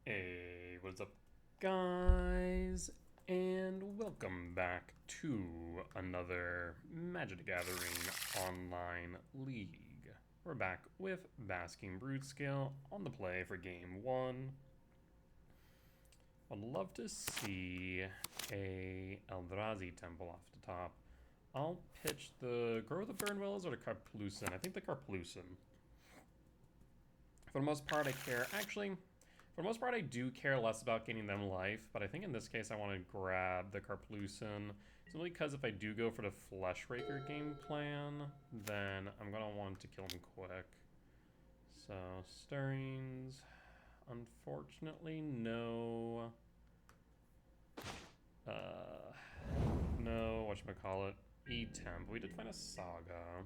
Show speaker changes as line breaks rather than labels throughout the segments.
Hey, what's up, guys? And welcome back to another Magic the Gathering online league. We're back with Basking Broodscale on the play for game one. I'd love to see a Eldrazi temple off the top. I'll pitch the Grow the Burnwillows or the Karplusin. I think the Karplusin. For the most part, I care. Actually, for the most part, I do care less about getting them life, but I think in this case I want to grab the Karplusin, simply because if I do go for the Fleshraker game plan, then I'm going to want to kill him quick. So, Stirrings. Unfortunately, no... no, whatchamacallit, E-Temp. We did find a Saga.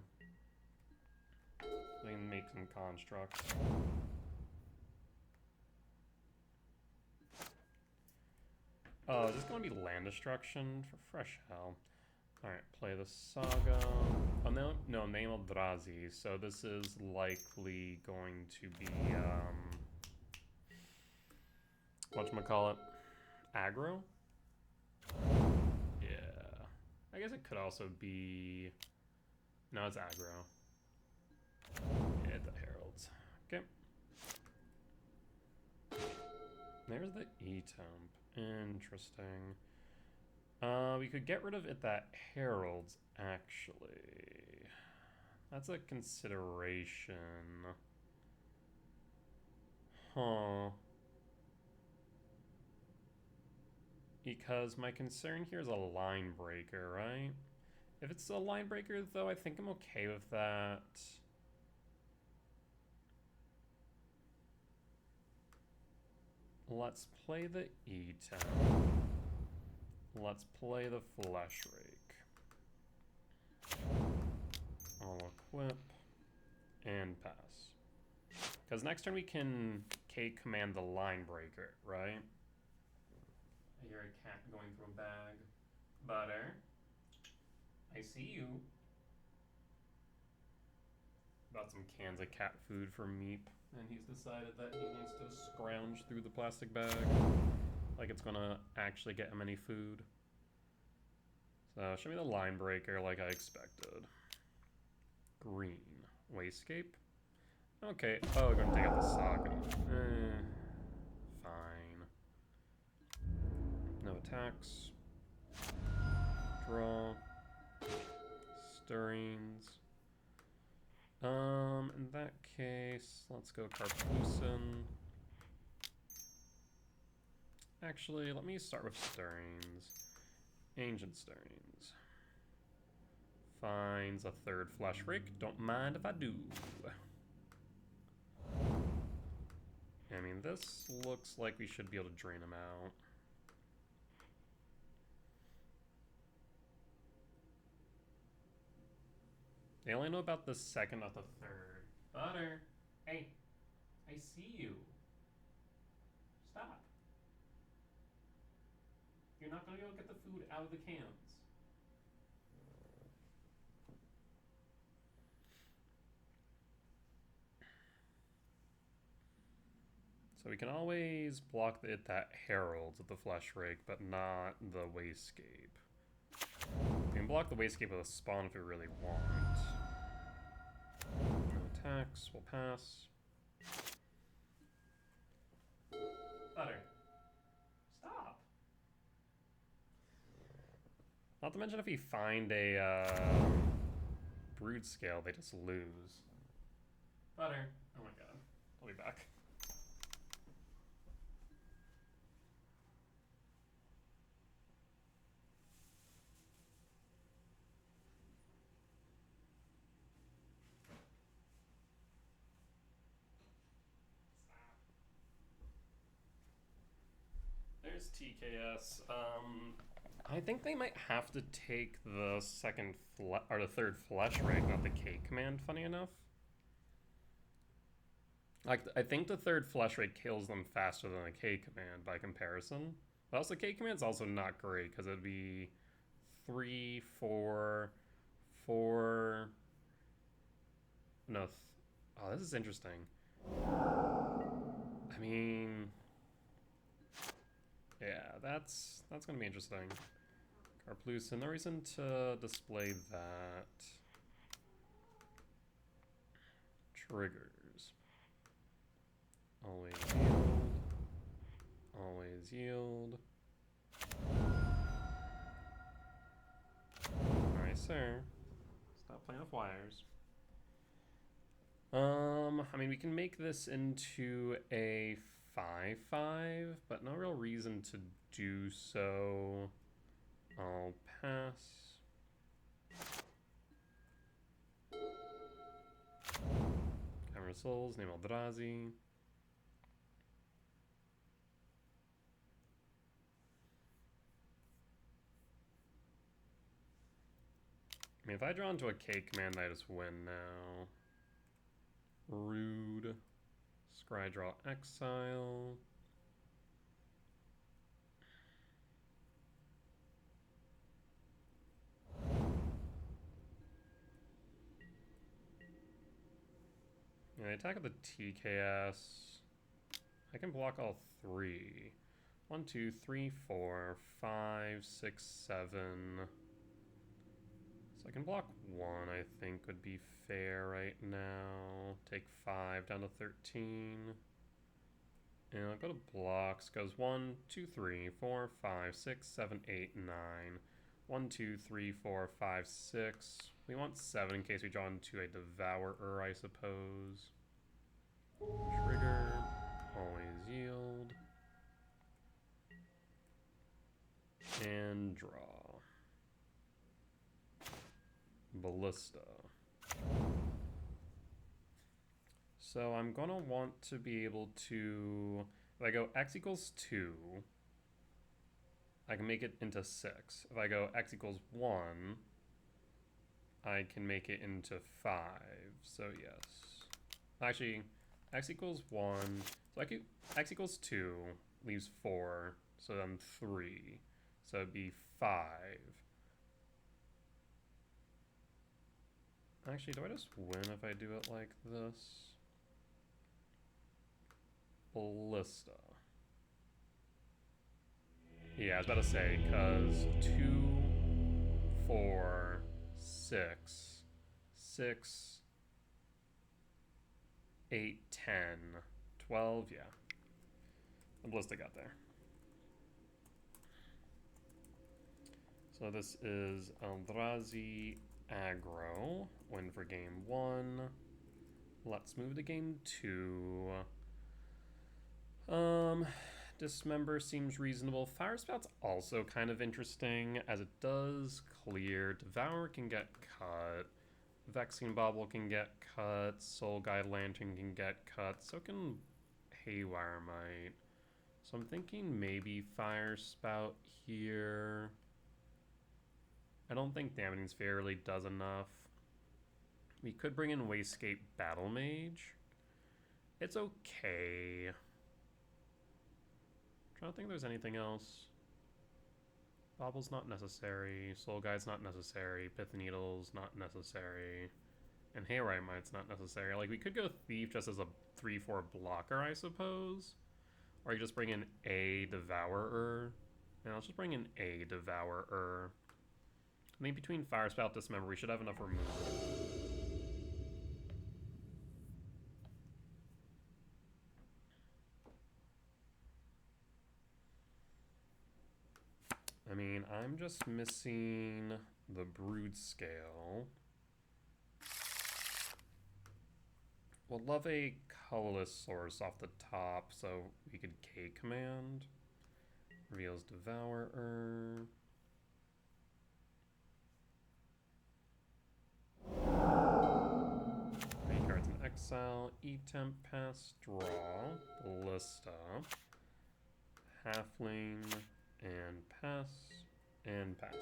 We can make some constructs. Oh, is this going to be land destruction? For fresh hell. Alright, play the Saga. Oh, no, name Eldrazi. So this is likely going to be, whatchamacallit? Aggro? Yeah. I guess it could also be... No, it's aggro. Yeah, the Heralds. Okay. There's the E-Temp. Interesting. We could get rid of it that Heralds, actually. That's a consideration. Huh. Because my concern here is a line breaker, right? If it's a line breaker, though, I think I'm okay with that. Let's play the E-Temp. Let's play the Fleshrake. I'll equip and pass. Because next turn we can K-command the line breaker, right? I hear a cat going through a bag. Butter, I see you. Bought some cans of cat food for Meep, and he's decided that he needs to scrounge through the plastic bag like it's gonna actually get him any food. So show me the line breaker like I expected. Green. Wasescape? Okay. Oh, we're gonna take out the Saga. Fine. No attacks. Draw. Stirrings. In that case, let's go Karplusin. Actually, let me start with Stirrings. Ancient Stirrings. Finds a third Fleshrake. Don't mind if I do. I mean, this looks like we should be able to drain him out. They only know about the second, not the third. Butter! Hey! I see you! Stop! You're not gonna be able to get the food out of the cans. So we can always block that Heralds with the Fleshrake, but not the Wasescape. We can block the Wasescape with a Spawn if we really want. No attacks, we'll pass. Butter. Stop! Not to mention if we find a Broodscale, they just lose. Butter. Oh my god. I'll be back. There's TKS. I think they might have to take the the third Fleshrake, not the K command. Funny enough, like I think the third Fleshrake kills them faster than the K command by comparison. But also, K command's also not great because it'd be 3, 4, 4. No. Oh, this is interesting. I mean, Yeah, that's gonna be interesting. Carplucin, no reason to display that. Triggers. Always yield. Always yield. Alright, sir. Stop playing with wires. I mean, we can make this into a 5/5, but no real reason to do so. I'll pass. Camera Souls, name Eldrazi. I mean, if I draw into a K command, I just win now. Rude. Scry draw exile. Yeah, I attack with the TKS. I can block all 3. 1, 2, 3, 4, 5, 6, 7. So I can block 1, I think would be fair right now. Take 5 down to 13. And I'll go to blocks. Goes 1, 2, 3, 4, 5, 6, 7, 8, 9. 1, 2, 3, 4, 5, 6. We want 7 in case we draw into a Devourer, I suppose. Trigger. Always yield. And draw. Ballista. So I'm gonna want to be able to, if I go x equals 2, I can make it into 6. If I go x equals 1, I can make it into 5. So yes. Actually, x equals 1, so x equals 2 leaves 4, so then 3. So it'd be 5. Actually, do I just win if I do it like this? Ballista. Yeah, I was about to say, because 2, 4, 6, 6, 8, 10, 12, yeah. The Ballista got there. So this is Eldrazi Aggro. Win for game 1. Let's move to game 2. Dismember seems reasonable. Fire Spout's also kind of interesting, as it does clear. Devour can get cut. Vexing Bauble can get cut. Soul Guide Lantern can get cut. So can Haywire Might. So I'm thinking maybe Fire Spout here. I don't think Dampening Sphere really does enough. We could bring in Wastegate Battle Mage. It's okay. Trying to think if there's anything else. Bobble's not necessary. Soul Guide's not necessary. Pith Needle's not necessary. And Hayride Might's not necessary. Like, we could go Thief just as a 3/4 blocker, I suppose. Or you just bring in a Devourer. Now let's just bring in a Devourer. I think between Fire Spout, Dismember, we should have enough removal. I mean, I'm just missing the Broodscale. We'll love a colorless source off the top, so we could K command. Reveals Devourer. Three cards in exile. E-Temp, pass, draw. Ballista. Halfling. And pass, and pass.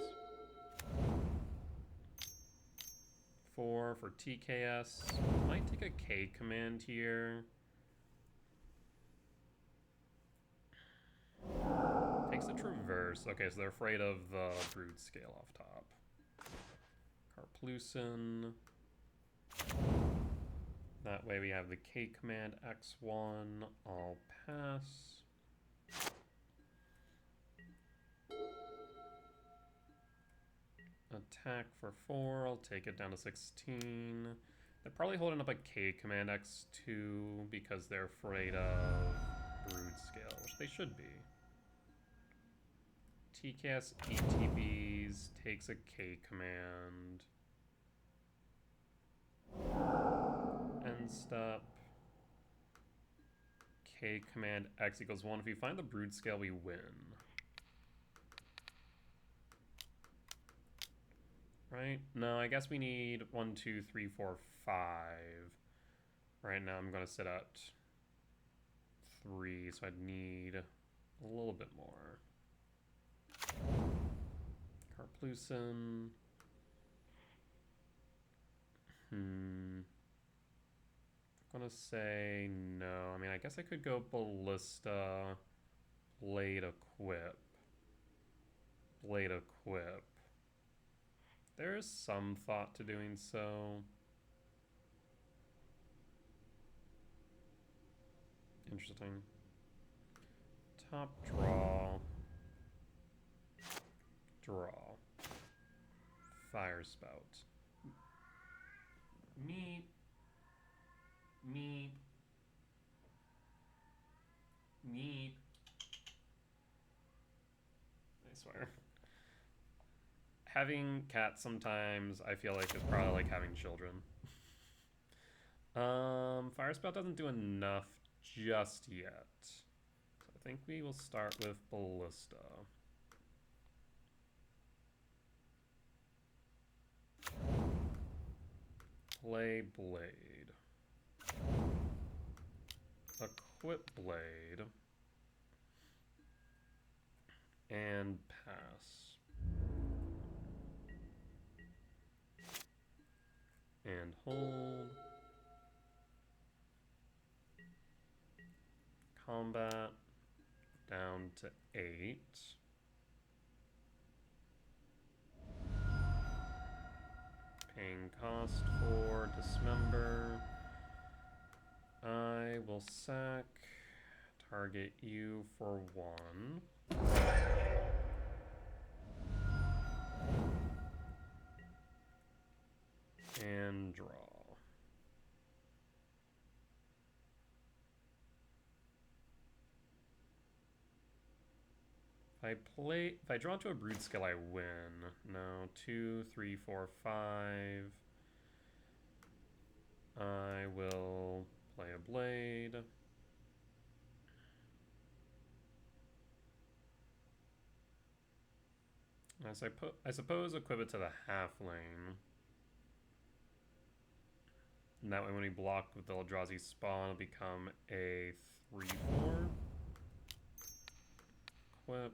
4 for TKS. Might take a K command here. Takes the Traverse. Okay, so they're afraid of the Broodscale off top. Carplucin. That way we have the K command X1. I'll pass. attack for 4. I'll take it down to 16. They're probably holding up a K command X2 because they're afraid of Broodscale, which they should be. TKS ETBs takes a K command. End step. K command X equals 1. If we find the Broodscale, we win. Right? No, I guess we need 1, 2, 3, 4, 5. Right now I'm going to sit at 3, so I'd need a little bit more. Carplucin. I'm gonna say no. I mean, I guess I could go Ballista, Blade Equip. Blade Equip. There is some thought to doing so. Interesting. Top draw. Draw. Fire Spout. Meep. Meep. Meep. I swear. Having cats sometimes, I feel like, is probably like having children. Fire Spout doesn't do enough just yet. So I think we will start with Ballista. Play Blade. Equip Blade. And pass. And hold. Combat. Down to 8. Paying cost for Dismember. I will sack. Target you for 1. And draw. If I draw into a Broodscale, I win. No, 2, 3, 4, 5. I will play a Blade. I suppose equip it to the halfling. And that way when we block with the Eldrazi spawn, it'll become a 3/4. Equip.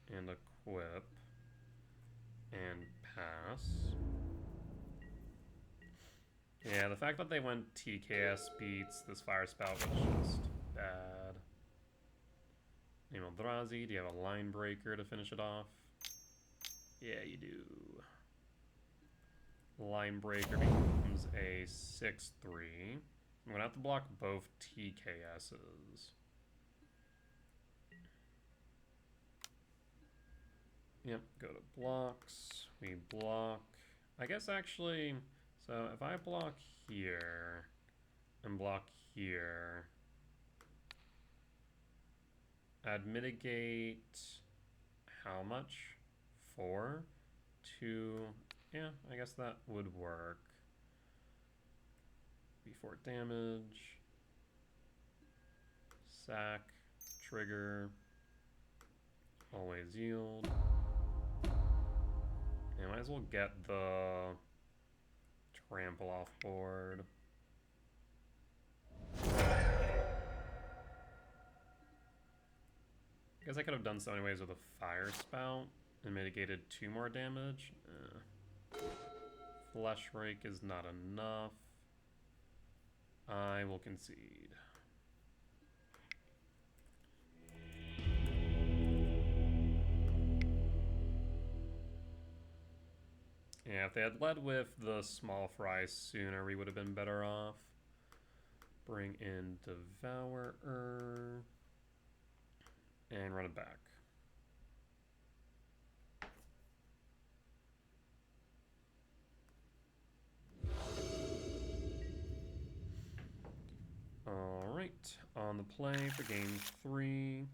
And equip. And pass. Yeah, the fact that they went TKS beats this Fire Spout was just bad. Eldrazi, do you have a line breaker to finish it off? Yeah, you do. Line breaker becomes a 6/3. I'm gonna have to block both TKSs. Yep, go to blocks. We block. I guess actually, so if I block here and block here, I'd mitigate how much? 4? 2. Yeah, I guess that would work. Before damage. Sack. Trigger. Always yield. And might as well get the trample off board. Guess I could have done so anyways with a Fire Spout and mitigated 2 more damage. Flesh Rake is not enough. I will concede. Yeah, if they had led with the small fry sooner, we would have been better off. Bring in Devourer. And run it back. on the play for game 3.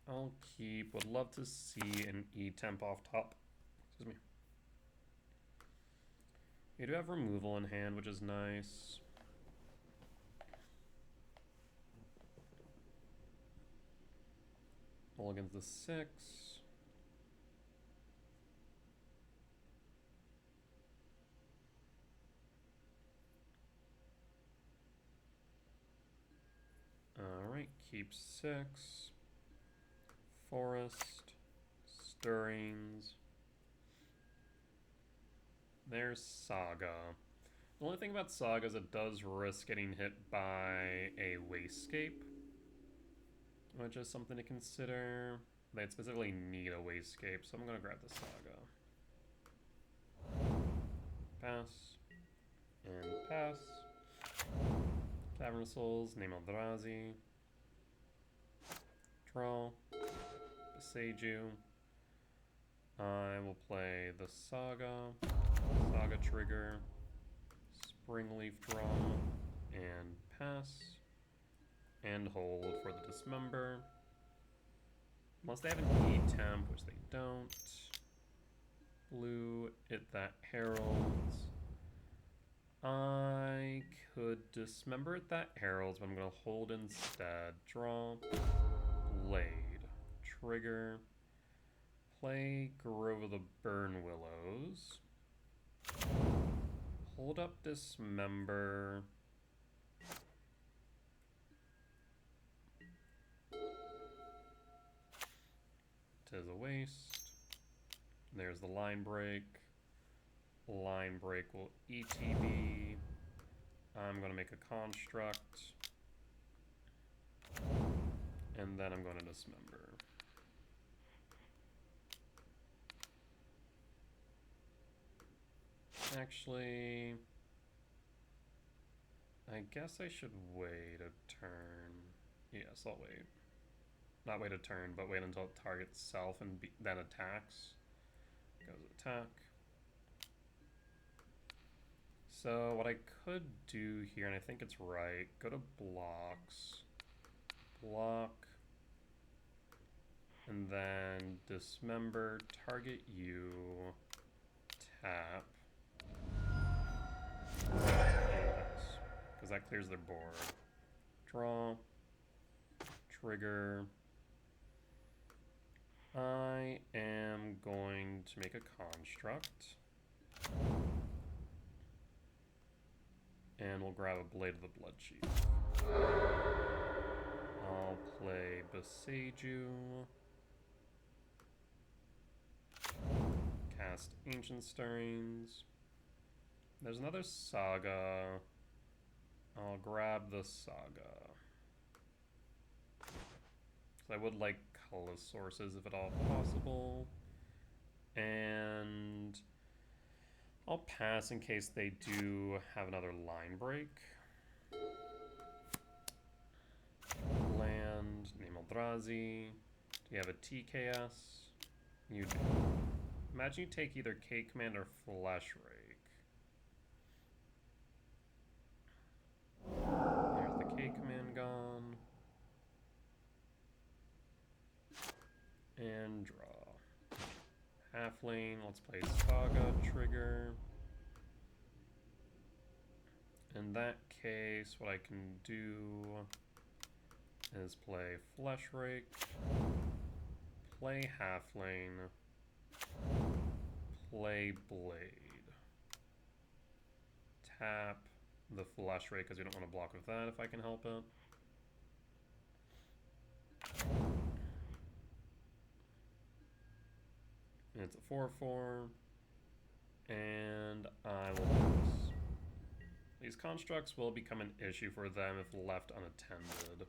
I'll keep. Would love to see an E-temp off top. Excuse me. We do have removal in hand, which is nice. Mulligan's the 6. Alright, keep 6. Forest. Stirrings. There's Saga. The only thing about Saga is it does risk getting hit by a Wastegate, which is something to consider. They'd specifically need a Wastegate, so I'm gonna grab the Saga. Pass. And pass. Cavern of Souls, name Eldrazi. Draw. Besage you. I will play the Saga. Saga trigger. Springleaf draw. And pass. And hold for the Dismember. Unless they have an E-temp, which they don't. Blue, hit that Heralds. I could Dismember at that Heralds, but I'm going to hold instead. Draw. Blade. Trigger. Play Grove of the Burn Willows. Hold up Dismember. Tis a waste. There's the line break. Line break will ETB. I'm going to make a construct. And then I'm going to Dismember. Actually, I guess I should wait a turn. Yes, I'll wait. Not wait a turn, but wait until it targets self and then attacks. Goes attack. So what I could do here, and I think it's right, go to blocks. Block. And then Dismember, target you, tap. Because that clears their board. Draw. Trigger. I am going to make a construct. And we'll grab a Blade of the Bloodchief. I'll play Besage you. Cast Ancient Stirrings. There's another Saga. I'll grab the Saga. So I would like color sources if at all possible. And I'll pass in case they do have another line break. Land, name Eldrazi. Do you have a TKS? You do. Imagine you take either K Command or Flash Rake. There's the K Command gone. And draw. Halfling, let's play Saga trigger. In that case, what I can do is play Flesh Rake, play Halfling, play Blade, tap the Flesh Rake because we don't want to block with that if I can help it. And it's a 4/4, and I will pass. These constructs will become an issue for them if left unattended.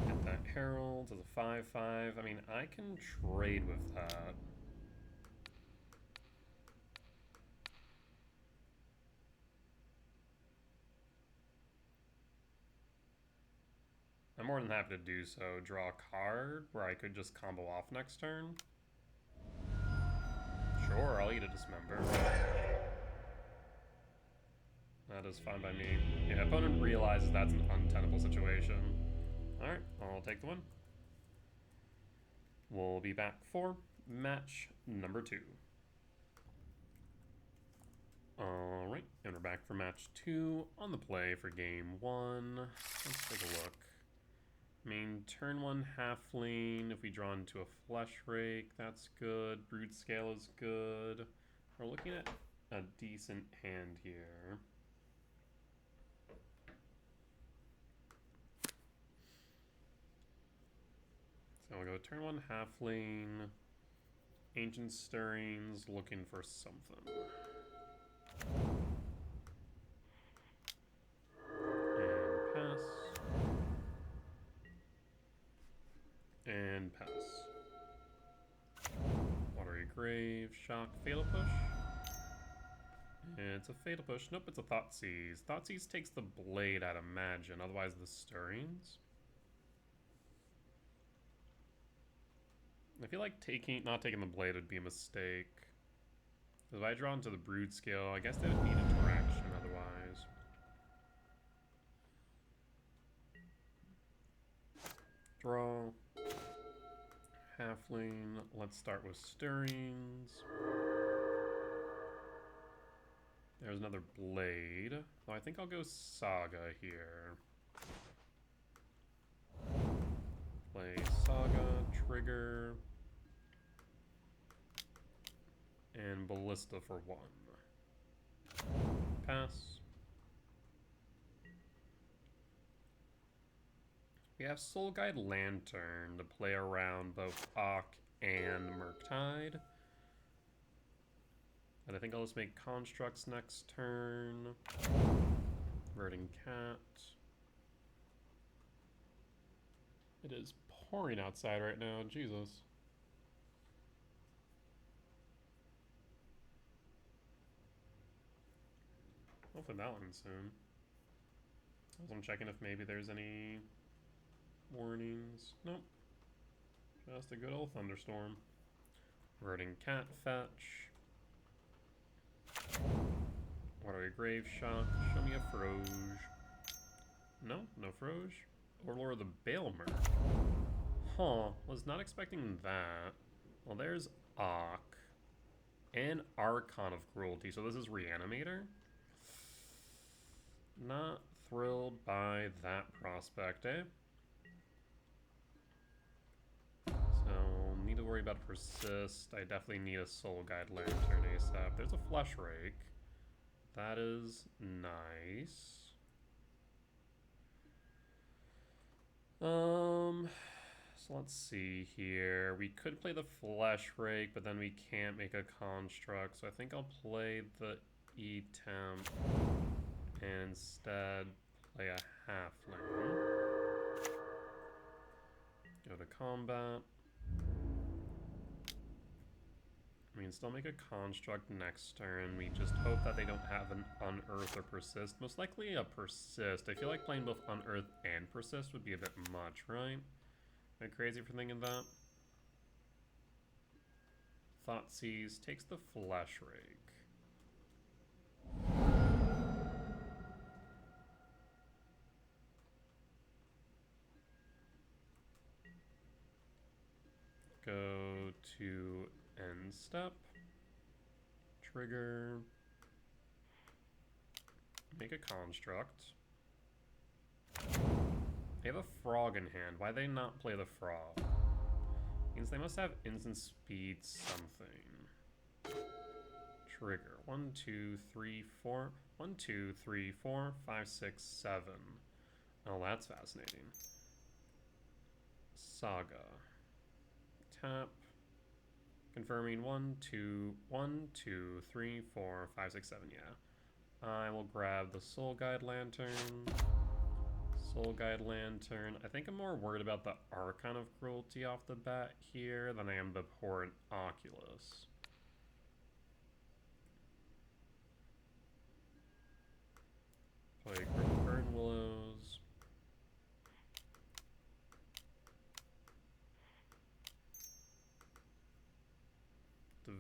Get that Herald as a 5/5. I mean, I can trade with that. I'm more than happy to do so. Draw a card where I could just combo off next turn. Sure, I'll eat a Dismember. That is fine by me. Yeah, opponent realizes that's an untenable situation. Alright, I'll take the win. We'll be back for match number 2. Alright, and we're back for match 2 on the play for game 1. Let's take a look. I mean, turn 1 halfling, if we draw into a Flesh Rake, that's good. Broodscale is good. We're looking at a decent hand here. So we'll go turn 1 halfling, Ancient Stirrings, looking for something. And pass. And pass. Watery Grave, Shock, Fatal Push. It's a Fatal Push. Nope, it's a Thoughtseize. Thoughtseize takes the blade, I'd imagine, otherwise the Stirrings. I feel like not taking the blade would be a mistake. If I draw into the Broodscale, I guess they would need interaction otherwise. Draw. Halfling. Let's start with Stirrings. There's another blade. So I think I'll go Saga here. Play Saga, trigger. And Ballista for 1. Pass. We have Soul Guide Lantern to play around both Ock and Murktide. And I think I'll just make constructs next turn. Verdant Cat. It is pouring outside right now, Jesus. Hopefully that one soon. I'm checking if maybe there's any warnings. Nope. Just a good old thunderstorm. Verdant Cat fetch. Watery Grave Shock. Show me a Froge. No, no Froge. Overlord of the Bailmer. Huh, was not expecting that. Well, there's Ock. And Archon of Cruelty, so this is Reanimator. Not thrilled by that prospect, eh? So, need to worry about Persist. I definitely need a Soul Guide Lantern ASAP. There's a Flesh Rake. That is nice. So let's see here. We could play the Flesh Rake, but then we can't make a construct. So I think I'll play the E-Temp and instead play a Halfling. Go to combat. I mean, still make a construct next turn. We just hope that they don't have an Unearth or Persist. Most likely a Persist. I feel like playing both Unearth and Persist would be a bit much, right? Am I crazy for thinking that? Thoughtseize takes the Flesh Rake. Go to end step. Trigger. Make a construct. They have a frog in hand. Why they not play the frog? Means they must have instant speed something. Trigger. 1, 2, 3, 4. 1, 2, 3, 4, 5, 6, 7. Oh, that's fascinating. Saga. Tap. Confirming 1, 2, 1, 2, 3, 4, 5, 6, 7. Yeah. I will grab the Soul Guide Lantern. Soul Guide Lantern. I think I'm more worried about the Archon of Cruelty off the bat here than I am the Abhorrent Oculus. Play Burn Willows.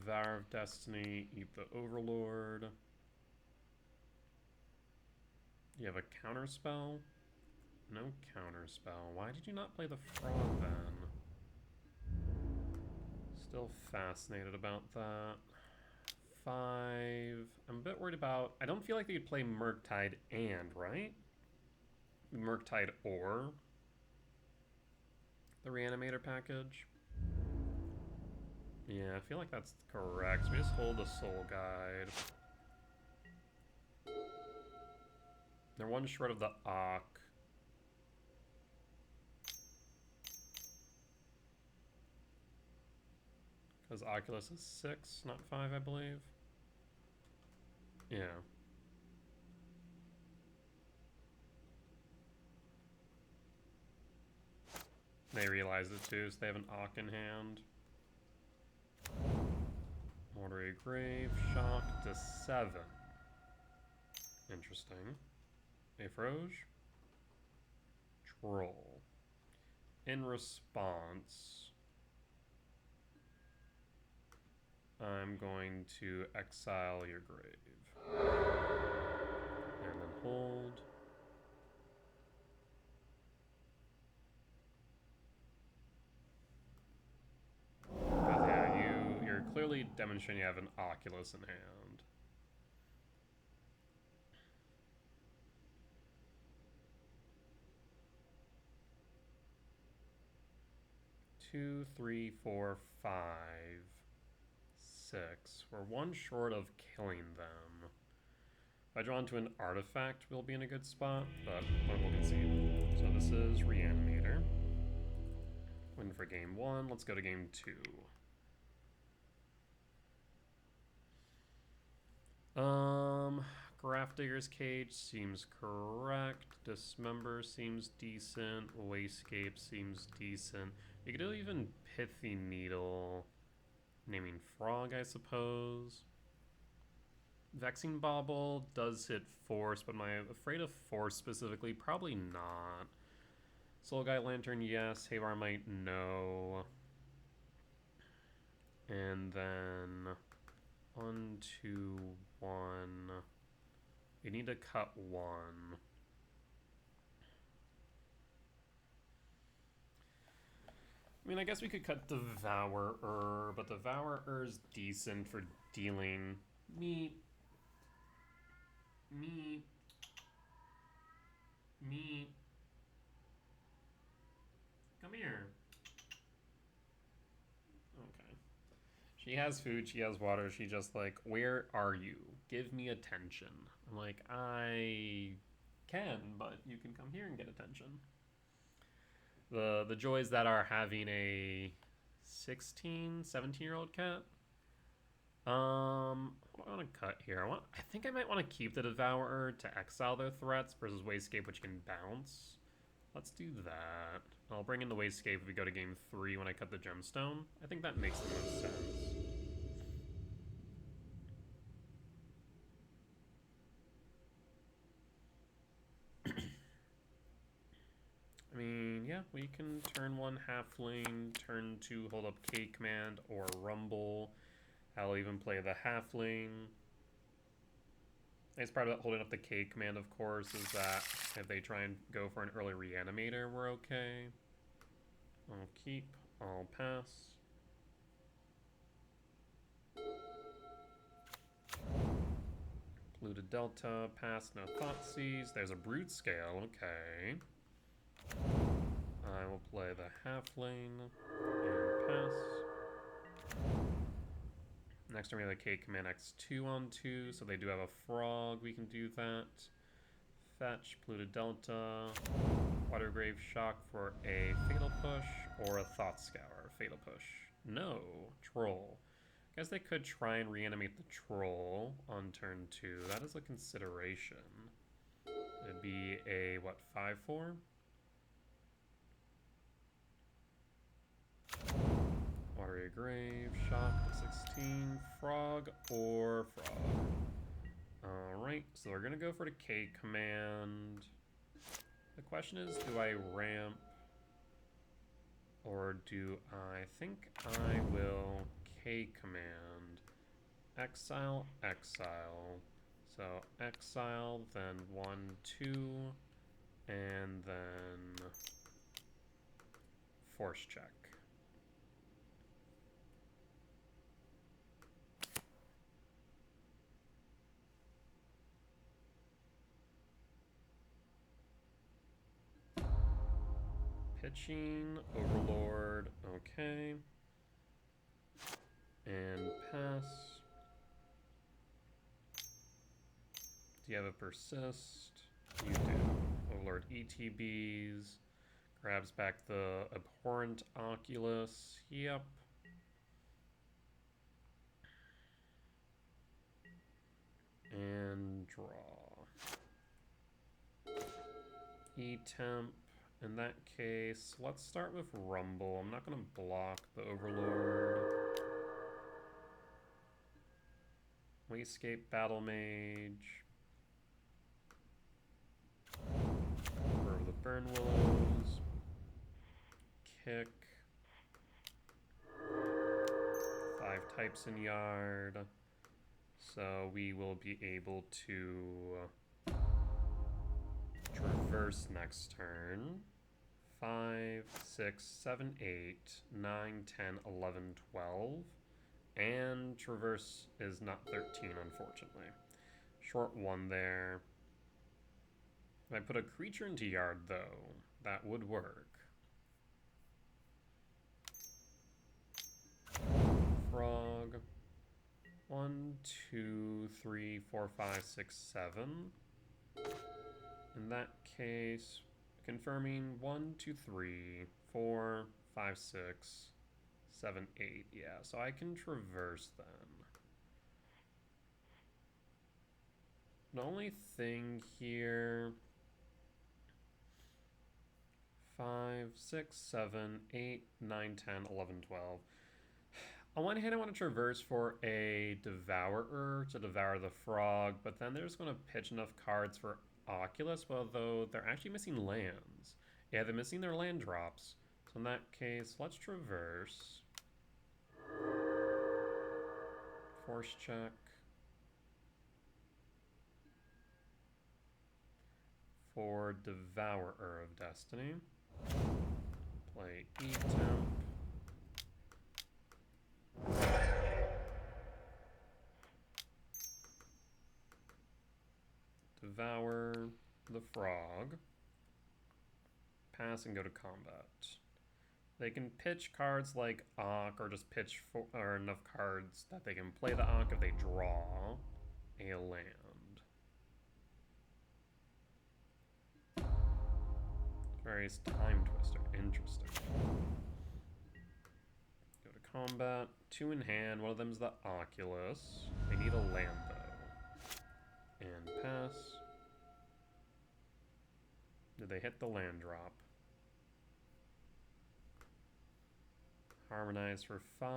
Devourer of Destiny, eat the Overlord. You have a counter spell? No counter spell. Why did you not play the Frog then? Still fascinated about that. 5. I'm a bit worried about... I don't feel like they'd play Murktide and, right? Murktide or the Reanimator package. Yeah, I feel like that's correct. So we just hold the Soul Guide. They're one short of the Ock. Because Oculus is 6, not 5, I believe. Yeah. They realize it too, so they have an Ock in hand. Mortuary Grave, Shock to 7. Interesting. Afroge. Troll. In response, I'm going to exile your grave. And then hold. But yeah, you're clearly demonstrating you have an Oculus in hand. Two, three, four, 5, 6. We're one short of killing them. If I draw into an artifact, we'll be in a good spot, but we'll concede. So this is Reanimator. Win for game 1. Let's go to game 2. Grafdigger's Cage seems correct. Dismember seems decent. Wayscape seems decent. You could do even Pithy Needle. Naming Frog, I suppose. Vexing Bauble does hit Force, but am I afraid of Force specifically? Probably not. Soul Guide Lantern, yes. Havar Might, no. And then 1, 2, 1. We need to cut 1. I mean, I guess we could cut Devourer, but Devourer's decent for dealing me. Come here. Okay. She has food, she has water, she just like, where are you? Give me attention. I'm like, I can, but you can come here and get attention. The joys that are having a 16, 17-year-old cat. What do I want to cut here? I think I might want to keep the Devourer to exile their threats versus Wayscape, which can bounce. Let's do that. I'll bring in the Wayscape if we go to game 3 when I cut the Gemstone. I think that makes the most sense. I mean, yeah, we can turn 1 Halfling, turn 2 hold up K Command or Rumble. I'll even play the Halfling. Nice part about holding up the K Command, of course, is that if they try and go for an early Reanimator, we're okay. I'll keep, I'll pass. Polluted Delta, pass, no Thoughtseize. There's a Broodscale, okay. I will play the Halfling and pass. Next turn we have a K Command X2 on 2, so they do have a Frog, we can do that. Fetch, Polluted Delta, Watergrave Shock for a Fatal Push, or a Thought Scour, Fatal Push. No, Troll. Guess they could try and reanimate the Troll on turn 2. That is a consideration. It'd be a, what, 5/4? Watery Grave, Shock to 16, Frog or Frog. Alright, so we're gonna go for the K Command. The question is, do I ramp? Or do I think I will K command exile, exile. So exile, then 1, 2, and then force check. Pitching, Overlord, okay. And pass. Do you have a persist? You do. Overlord ETBs. Grabs back the abhorrent Oculus. Yep. And draw. E-temp. In that case, let's start with Rumble. I'm not going to block the Overlord. We escape Battle Mage. Over the Burn Willows. Kick. 5 types in yard. So we will be able to traverse next turn. 5, 6, 7, 8, 9, 10, 11, 12. And traverse is not 13, unfortunately. Short 1 there. If I put a creature into yard, though, that would work. Frog. 1, 2, 3, 4, 5, 6, 7. In that case, confirming 1, 2, 3, 4, 5, 6, 7, 8. Yeah, so I can traverse then. The only thing here, 5, 6, 7, 8, 9, 10, 11, 12. On one hand, I want to traverse for a Devourer to devour the frog, but then they're just going to pitch enough cards for Oculus, although they're actually missing lands. Yeah, they're missing their land drops. So in that case, let's traverse. Force check. For Devourer of Destiny. Play E-temp. Devour the frog. Pass and go to combat. They can pitch cards like Ankh, or just pitch or enough cards that they can play the Ankh if they draw a land. Various Time Twister, interesting. Go to combat, 2 in hand, one of them's the Oculus. They need a land though. And pass. Did they hit the land drop? Harmonize for 5.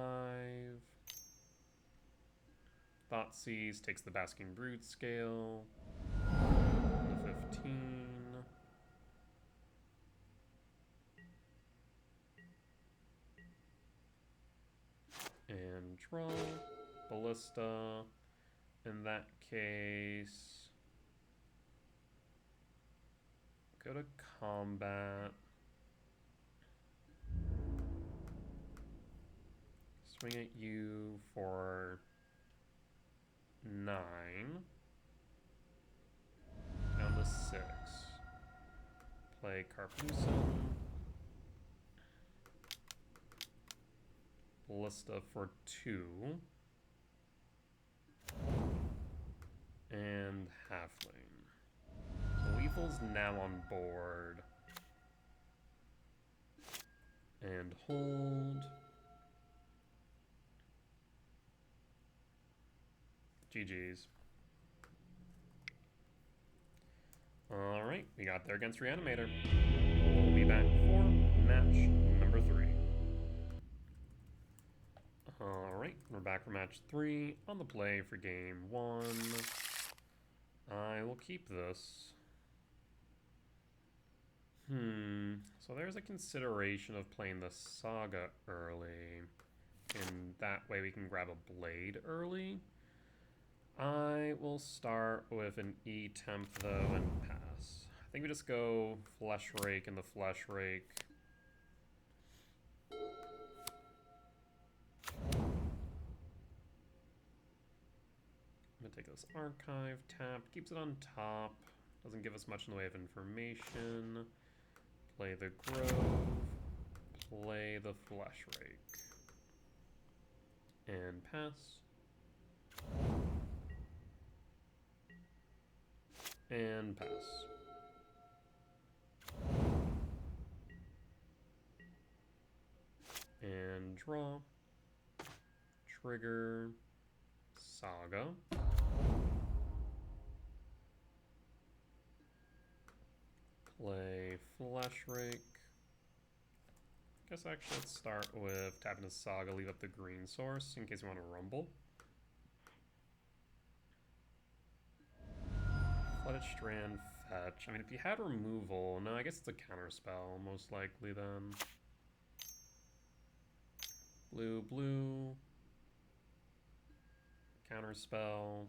Thoughtseize takes the Basking Broodscale. The 15. And draw. Ballista. In that case, go to combat. Swing at you for 9. Down to 6. Play Carpusin. Ballista for 2. And Halfling. So Lethal's now on board. And hold. GG's. Alright, we got there against Reanimator. We'll be back for match number 3. Alright, we're back for match 3 on the play for game 1. I will keep this. So there's a consideration of playing the Saga early. And that way we can grab a Blade early. I will start with an E-Temp though and pass. I think we just go Flesh Rake and the Flesh Rake. I'm gonna take this Archive tapped, keeps it on top, doesn't give us much in the way of information. Play the Grove, play the Flesh Rake. And pass. And pass. And draw. Trigger. Saga. Play Flesh Rake. Guess actually let's start with tapping the Saga, leave up the green source in case we want to rumble. Flooded Strand, fetch. I mean, if you had removal, no, I guess it's a counter spell, most likely then. Blue, blue. Counter spell.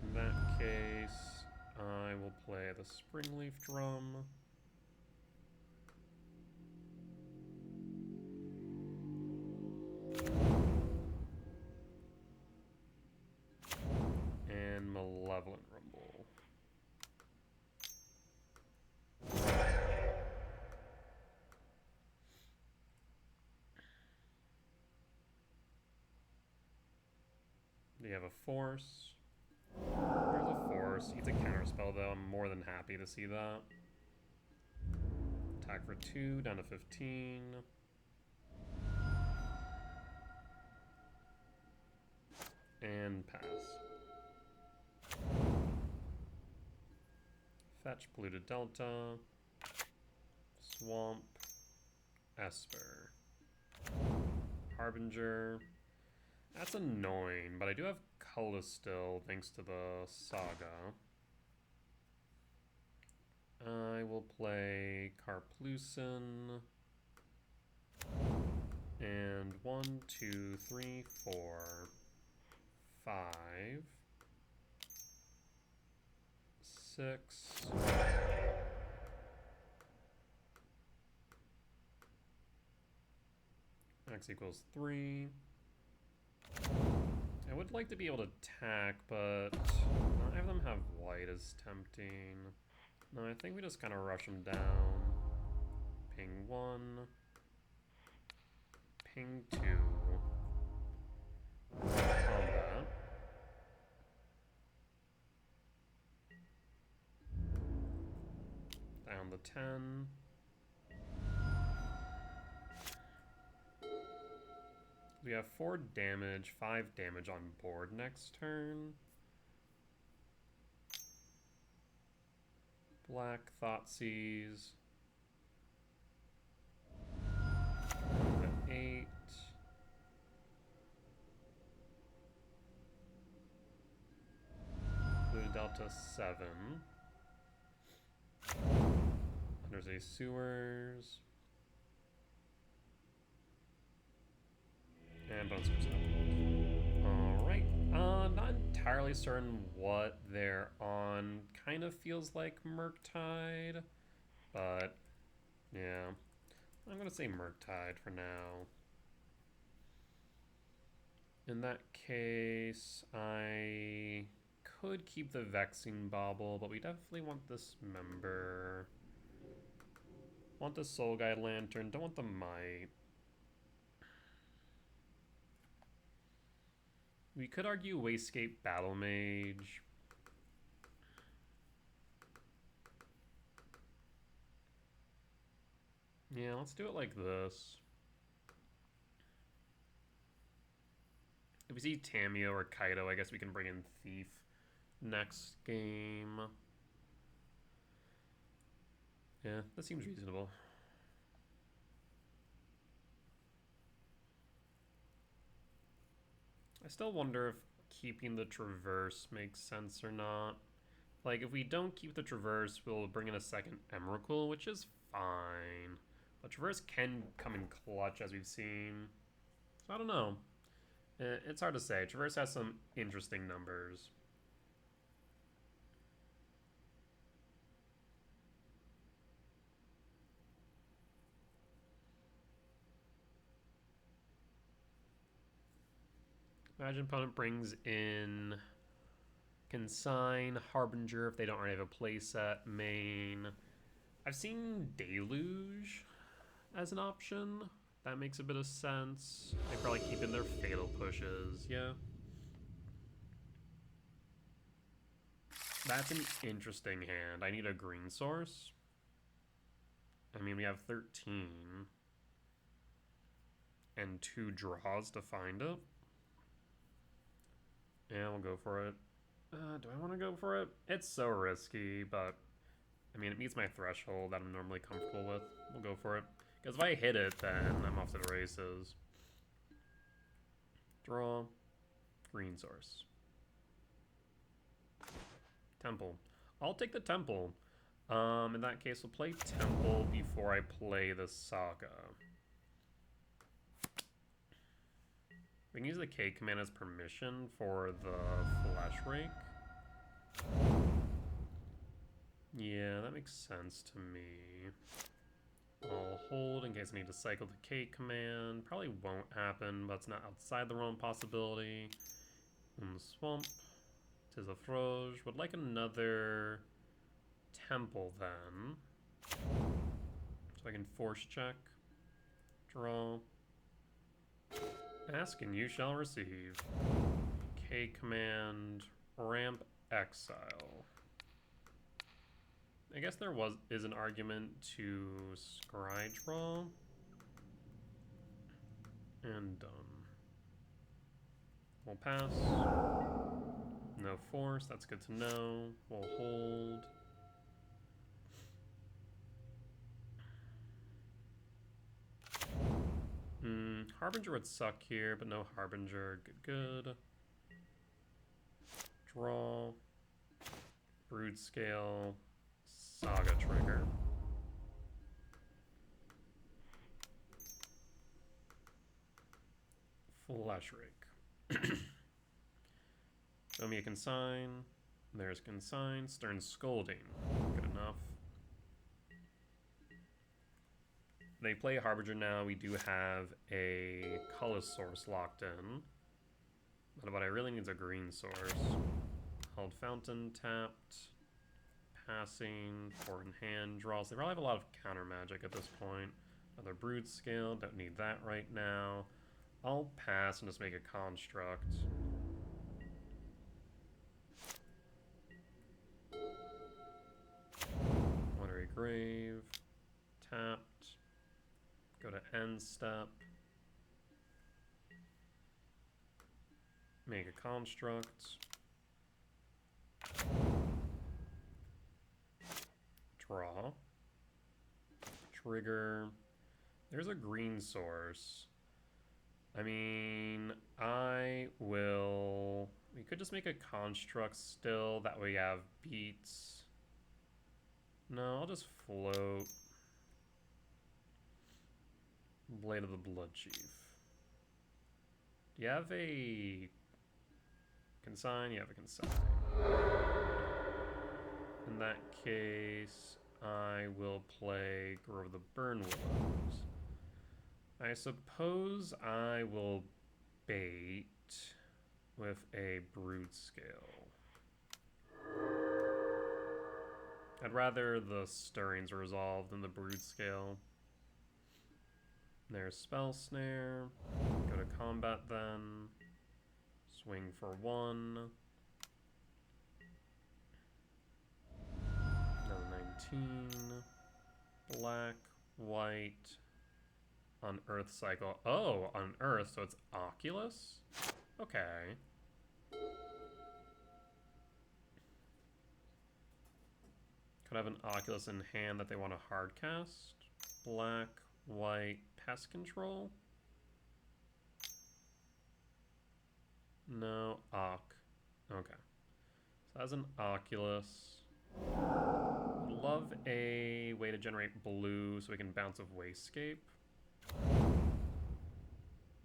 In that case, I will play the Springleaf Drum. And Malevolent Rumble. Do you have a force? There's a force. It's a counterspell though. I'm more than happy to see that. Attack for 2, down to 15. And pass. Fetch Polluted Delta. Swamp. Esper. Harbinger. That's annoying, but I do have Color still, thanks to the Saga. I will play Karplusin. And 1, 2, 3, 4, 5, 6. X equals 3. I would like to be able to attack, but not have them have white is tempting. No, I think we just kind of rush them down. Ping 1. Ping 2. Combat. Down to 10. We have 4 damage, 5 damage on board next turn. Black Thoughtseize. 8. Blue Delta 7. Undersea Sewers. And Bone Swords. Alright. Not entirely certain what they're on. Kind of feels like Murktide. But, yeah. I'm going to say Murktide for now. In that case, I could keep the Vexing Bauble, but we definitely want this member. Want the Soul Guide Lantern, don't want the Might. We could argue Wastegate Battle Mage. Yeah, let's do it like this. If we see Tamio or Kaido, I guess we can bring in Thief next game. Yeah, that seems reasonable. I still wonder if keeping the Traverse makes sense or not. Like, if we don't keep the Traverse, we'll bring in a second Emrakul, which is fine. But Traverse can come in clutch, as we've seen. So I don't know. It's hard to say. Traverse has some interesting numbers. Imagine opponent brings in Consign, Harbinger if they don't already have a playset, main. I've seen Deluge as an option. That makes a bit of sense. They probably keep in their fatal pushes, yeah. That's an interesting hand. I need a green source. I mean, we have 13. And 2 draws to find it. Yeah, we'll go for it. Do I want to go for it? It's so risky, but I mean, it meets my threshold that I'm normally comfortable with. We'll go for it. Because if I hit it, then I'm off to the races. Draw. Green source. Temple. I'll take the Temple. In that case, we'll play Temple before I play the Saga. We can use the K command as permission for the Flash Rake. Yeah, that makes sense to me. I'll hold in case I need to cycle the K command. Probably won't happen, but it's not outside the realm of possibility. In the swamp. Tis a Froge. Would like another Temple then. So I can force check. Draw. Ask and you shall receive. K command, ramp exile. I guess there is an argument to scry draw. And done. We'll pass. No force, that's good to know. We'll hold. Harbinger would suck here, but no Harbinger. Good. Draw. Broodscale. Saga trigger. Flash Rake. Show me a Consign. There's Consign. Stern Scolding. Good enough. They play Harbinger now. We do have a color source locked in. But what I really need is a green source. Held Fountain tapped. Passing. 4 in hand draws. They probably have a lot of counter magic at this point. Another Broodscale. Don't need that right now. I'll pass and just make a construct. Watery Grave. Tapped. Go to end step. Make a construct. Draw. Trigger. There's a green source. I mean, we could just make a construct still. That way we have beats. No, I'll just float. Blade of the Blood Chief. Do you have a Consign? You have a Consign. In that case, I will play Grove of the Burn Willows. I suppose I will bait with a Broodscale. I'd rather the Stirrings resolve than the Broodscale. There's Spell Snare. Go to combat then. Swing for 1. Another 19. Black, white. Unearth cycle. Oh, Unearth, so it's Oculus? Okay. Could have an Oculus in hand that they want to hardcast. Black, white, pest control? No, Ock. Okay. So that's an Oculus. Love a way to generate blue so we can bounce of Wasescape.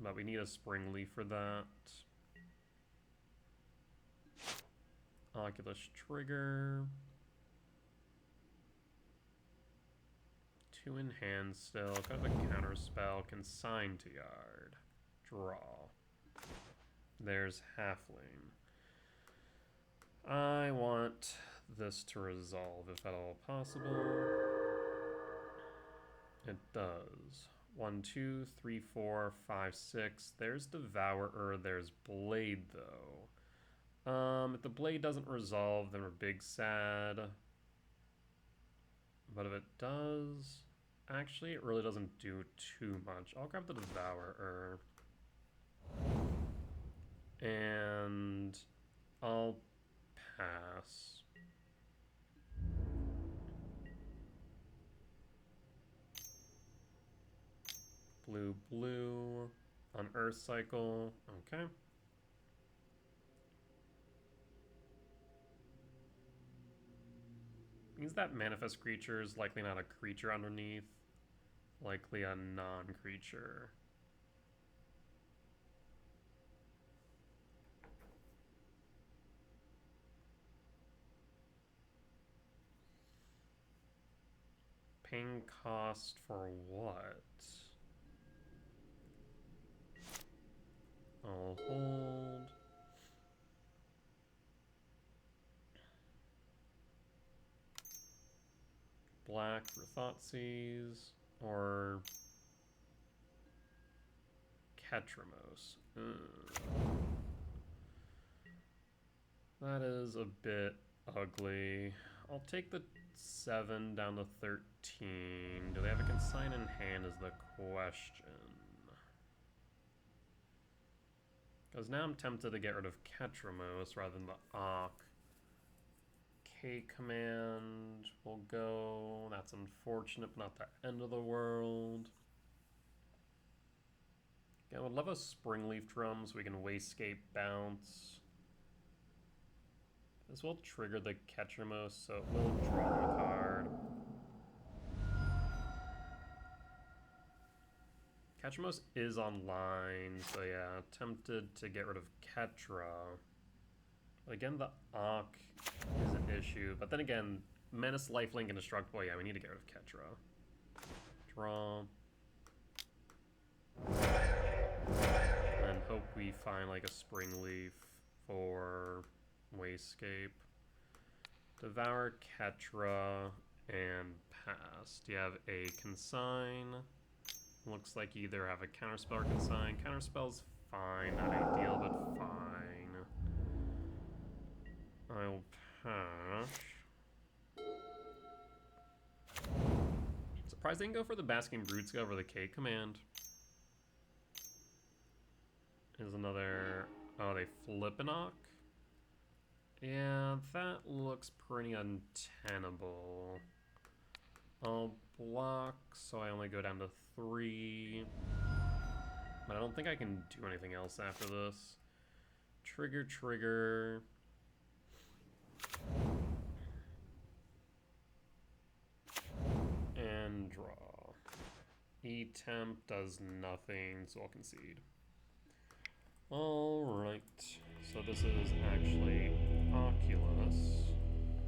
But we need a Spring Leaf for that. Oculus trigger. 2 in hand still. Kind of a counter spell. Consign to Yard. Draw. There's Halfling. I want this to resolve if at all possible. It does. 1, 2, 3, 4, 5, 6. There's Devourer. There's Blade though. If the Blade doesn't resolve, then we're big sad. But if it does, actually it really doesn't do too much. I'll grab the Devourer. And I'll pass. Blue, blue on Earth Cycle. Okay. Means that manifest creature is likely not a creature underneath, likely a non-creature. Paying cost for what? I'll hold. Black for Thoughtseize, or Ketramos. That is a bit ugly. I'll take the 7 down to 13. Do they have a consign in hand is the question. Because now I'm tempted to get rid of Ketramos rather than the Auk. K command will go. That's unfortunate, but not the end of the world. Yeah, I would love a Springleaf Drum so we can Wasescape bounce. This will trigger the Ketramos, so it will draw a card. Ketramos is online, so yeah, tempted to get rid of Ketra. But again, the Auk is an issue. But then again, Menace, Lifelink, and Destructible, yeah, we need to get rid of Ketra. Draw. And hope we find like a Spring Leaf for Wasescape. Devour Ketra and pass. Do you have a consign? Looks like you either have a counterspell or consign. Counterspell's fine, not ideal, but fine. I'll pass. Surprised they didn't go for the Basking Broodscale over the K command. Is another... Oh, they flip an Auk? Yeah, that looks pretty untenable. I'll block, so I only go down to 3. But I don't think I can do anything else after this. Trigger, trigger. And draw. E-temp does nothing, so I'll concede. Alright, so this is actually Oculus,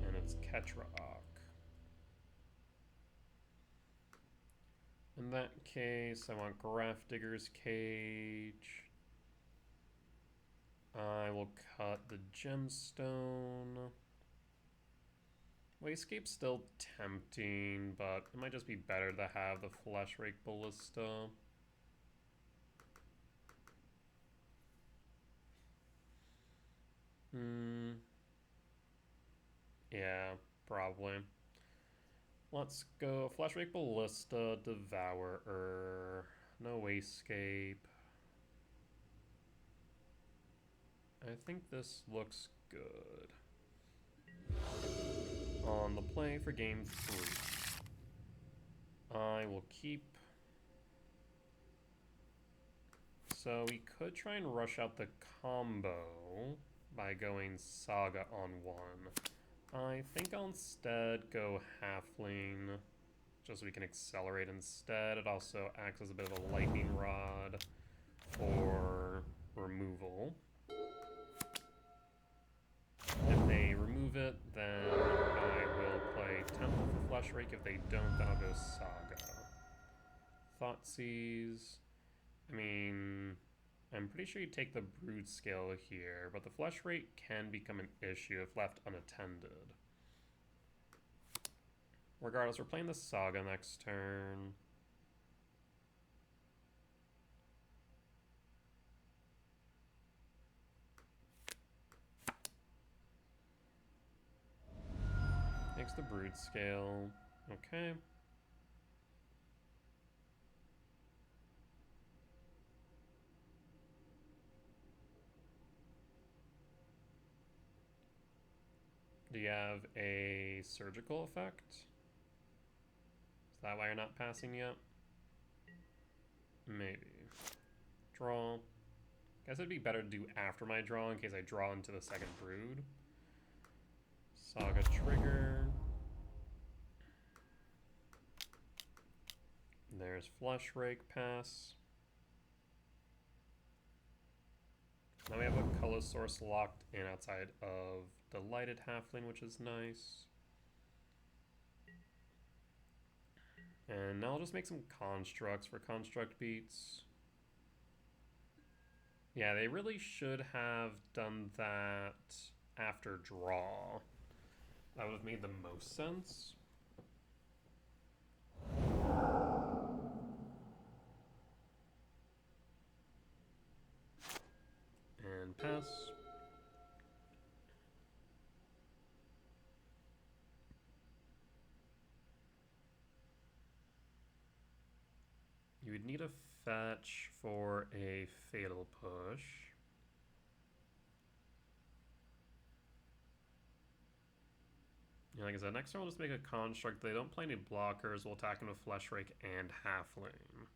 and it's Ketra Auk. In that case, I want Grafdigger's Cage. I will cut the Gemstone. Wasescape's still tempting, but it might just be better to have the Fleshrake Ballista. Yeah, probably. Let's go Fleshrake Ballista, Devourer, no Wasescape. I think this looks good. On the play for game 3, I will keep. So we could try and rush out the combo. by going Saga on one. I think I'll instead go Halfling, just so we can accelerate instead. It also acts as a bit of a lightning rod for removal. If they remove it, then I will play Temple for Flesh Rake. If they don't, then I'll go Saga. Thoughtseize. I mean, I'm pretty sure you take the Broodscale here, but the Flesh Rate can become an issue if left unattended. Regardless, we're playing the Saga next turn. Makes the Broodscale. Okay. Do you have a surgical effect? Is that why you're not passing yet? Maybe. Draw. Guess it'd be better to do after my draw in case I draw into the second Brood. Saga trigger. There's Flesh Rake pass. Now we have a color source locked in outside of Delighted Halfling, which is nice. And now I'll just make some constructs for construct beats. Yeah, they really should have done that after draw. That would have made the most sense. And pass. You would need a fetch for a fatal push. Yeah, like I said, next turn we'll just make a construct. They don't play any blockers. We'll attack him with Flesh Rake and Halfling.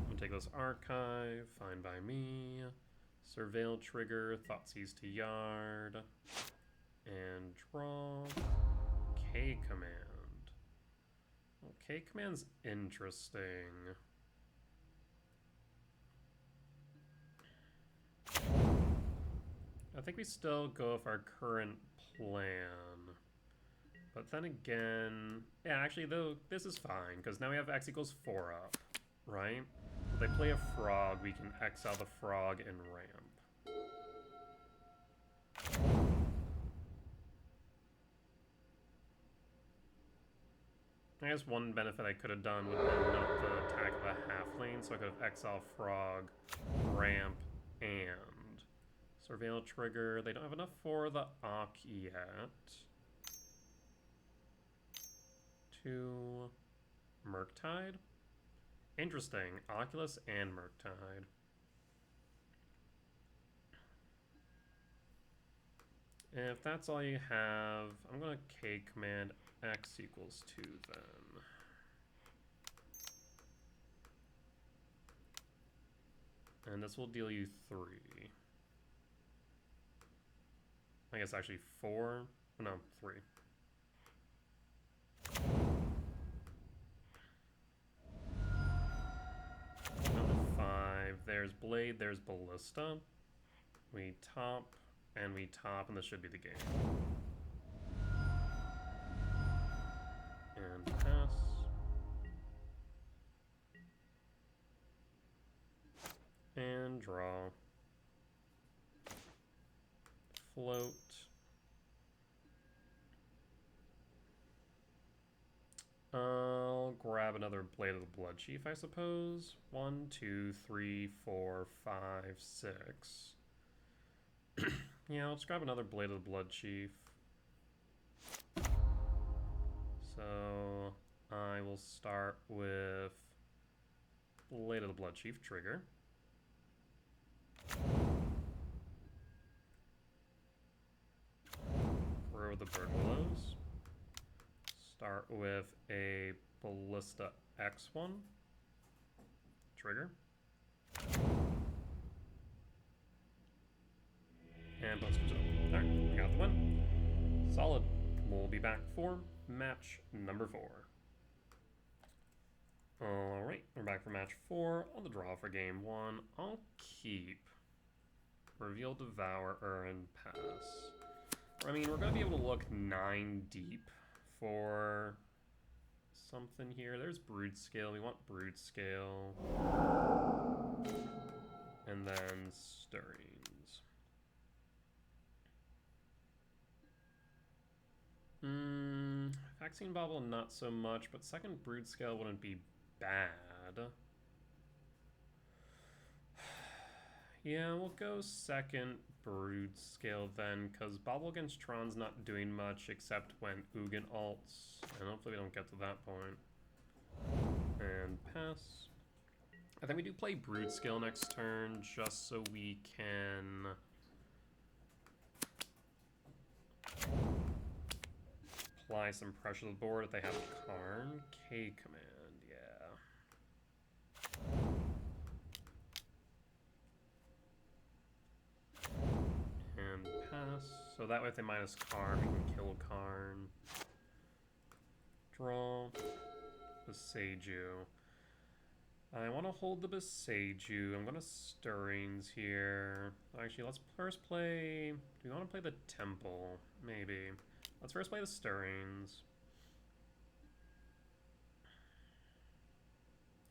We'll take this Archive, fine by me. Surveil trigger, Thoughtseize to Yard. And draw. K command. Okay, command's interesting. I think we still go with our current plan. But then again, yeah, actually though, this is fine, because now we have X equals 4 up, right? If they play a frog, we can exile the frog and ramp. I guess one benefit I could have done would have been not to attack the halfling, so I could have exile frog, ramp, and surveil trigger. They don't have enough for the Ock yet. 2 Murktide. Interesting. Oculus and Murktide. If that's all you have, I'm going to K command X equals 2 then. And this will deal you 3. I guess actually 4. No, 3. Number 5. There's Blade, there's Ballista. We top, and we top, and this should be the game. And pass. And draw. Float. I'll grab another Blade of the Blood Chief, I suppose. 1, 2, 3, 4, 5, 6. Yeah, let's grab another Blade of the Blood Chief. So I will start with Blade of the Blood Chief trigger. Throw the Bird Willows. Start with a Ballista X1 trigger. And post goes up. Alright, we got the win. Solid. We'll be back for match number 4. Alright, we're back for match 4 on the draw for game 1. I'll keep Reveal, Devour, and Pass. I mean, we're going to be able to look 9 deep for something here. There's Broodscale. We want Broodscale. And then Stirrings. Vaccine Bobble, not so much, but second Broodscale wouldn't be bad. Yeah, we'll go second Broodscale then, because Bobble against Tron's not doing much except when Ugin ults, and hopefully we don't get to that point. And pass. I think we do play Broodscale next turn, just so we can apply some pressure to the board if they have Karn. K command, yeah. And pass. So that way if they minus Karn, we can kill Karn. Draw. Boseiju. I want to hold the Boseiju. I'm going to Stirrings here. Actually, let's first play... Do we want to play the Temple? Maybe. Let's first play the Stirrings.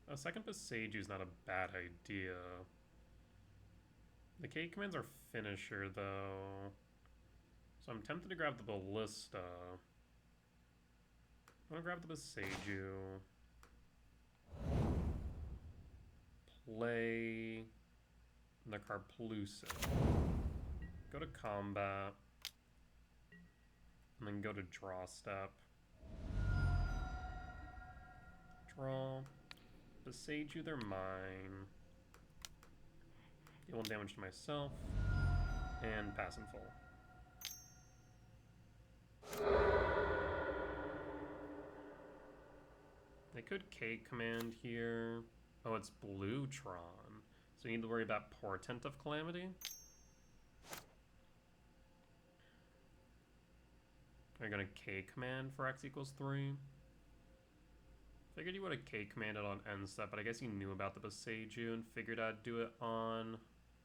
A second Boseiju is not a bad idea. The K commands are finisher, though. So I'm tempted to grab the Ballista. I'm going to grab the Boseiju. Play the Karplusic. Go to combat. And then go to draw step. Draw. Boseiju, they're mine. Deal 1 damage to myself. And pass in full. I could K command here. Oh, it's blue Tron. So you need to worry about Portent of Calamity. Are you gonna K command for X equals 3? Figured you would have K commanded on end step, but I guess you knew about the Boseiju and figured I'd do it on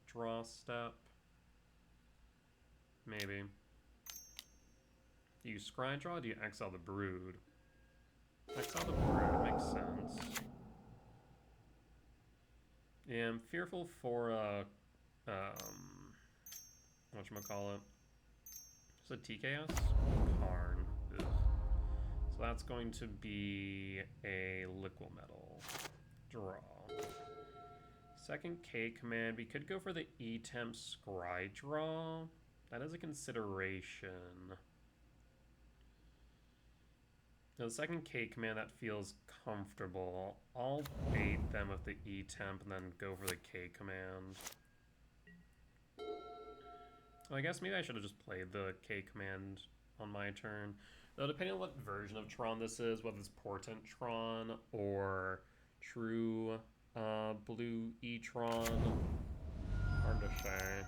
draw step. Maybe. Do you scry draw or do you exile the Brood? Exile the Brood makes sense. Yeah, I'm fearful for whatchamacallit? Is it TKS? Karn. Ugh. So that's going to be a Liquid Metal. Draw. Second K command, we could go for the E-Temp Scry Draw. That is a consideration. Now the second K command, that feels comfortable. I'll bait them with the E-Temp and then go for the K command. Well, I guess maybe I should have just played the K command on my turn. Though depending on what version of Tron this is, whether it's Portent Tron or true blue E-Tron, hard to say.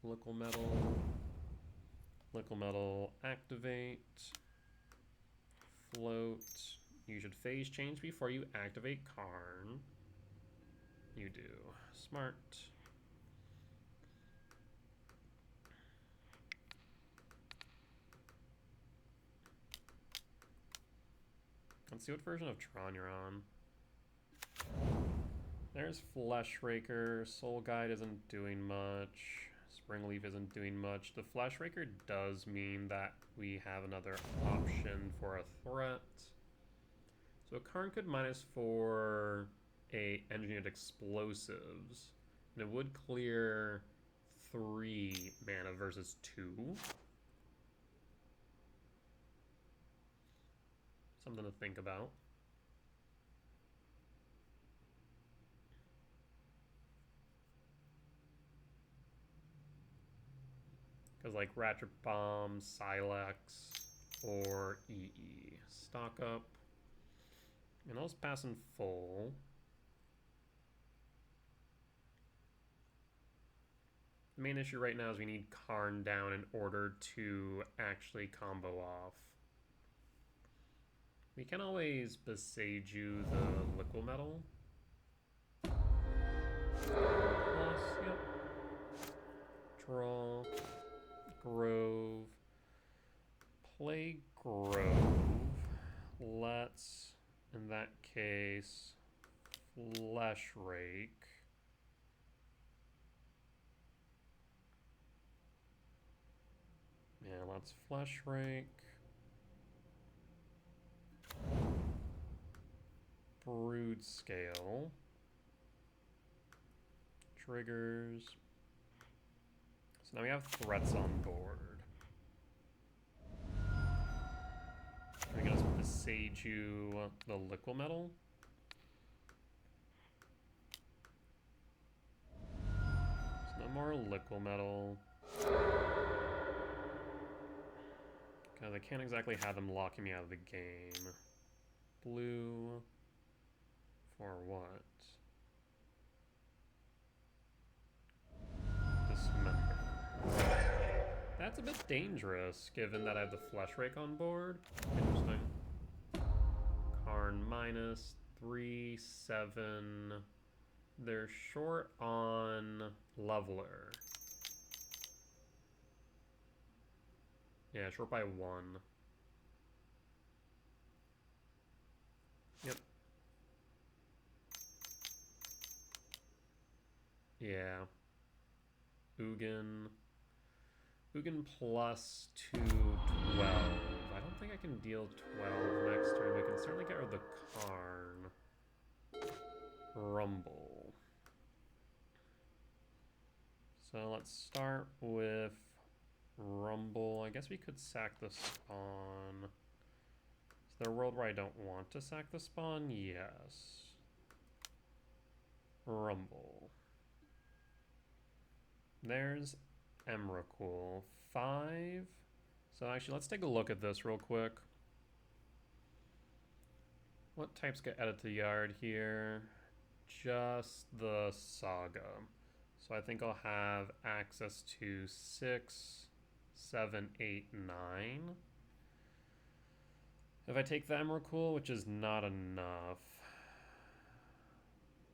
Liquid Metal. Liquid Metal, activate, float. You should phase change before you activate Karn. You do. Smart. Let's see what version of Tron you're on. There's Fleshraker. Soul Guide isn't doing much. Springleaf isn't doing much. The Fleshraker does mean that we have another option for a threat. So Karn could -4 a engineered explosives. And it would clear 3 mana versus 2. Something to think about. Because like Ratchet Bomb, Silex, or EE. Stock up. And I'll just pass in full. The main issue right now is we need Karn down in order to actually combo off. We can always Besage the Liquid Metal. Plus, yep. Draw. Grove. Play Grove. Let's, in that case, Flesh Rake. Yeah, let's Flesh Rake. Broodscale. Triggers. So now we have threats on board. We're gonna Besage the Liquid Metal. So no more Liquid Metal. Because I can't exactly have them locking me out of the game. Blue. For what? Dismember. That's a bit dangerous, given that I have the Flesh Rake on board. Interesting. Karn minus 3, 7. They're short on Leveler. Yeah, short by 1. Yep. Yeah. Ugin. Ugin plus 2, 12. I don't think I can deal 12 next turn. We can certainly get rid of the Karn. Rumble. So let's start with Rumble. I guess we could sack the spawn. Is there a world where I don't want to sack the spawn? Yes. Rumble. There's Emrakul. 5. So actually, let's take a look at this real quick. What types get added to the yard here? Just the Saga. So I think I'll have access to 6, 7, 8, 9. If I take the Emrakul, which is not enough,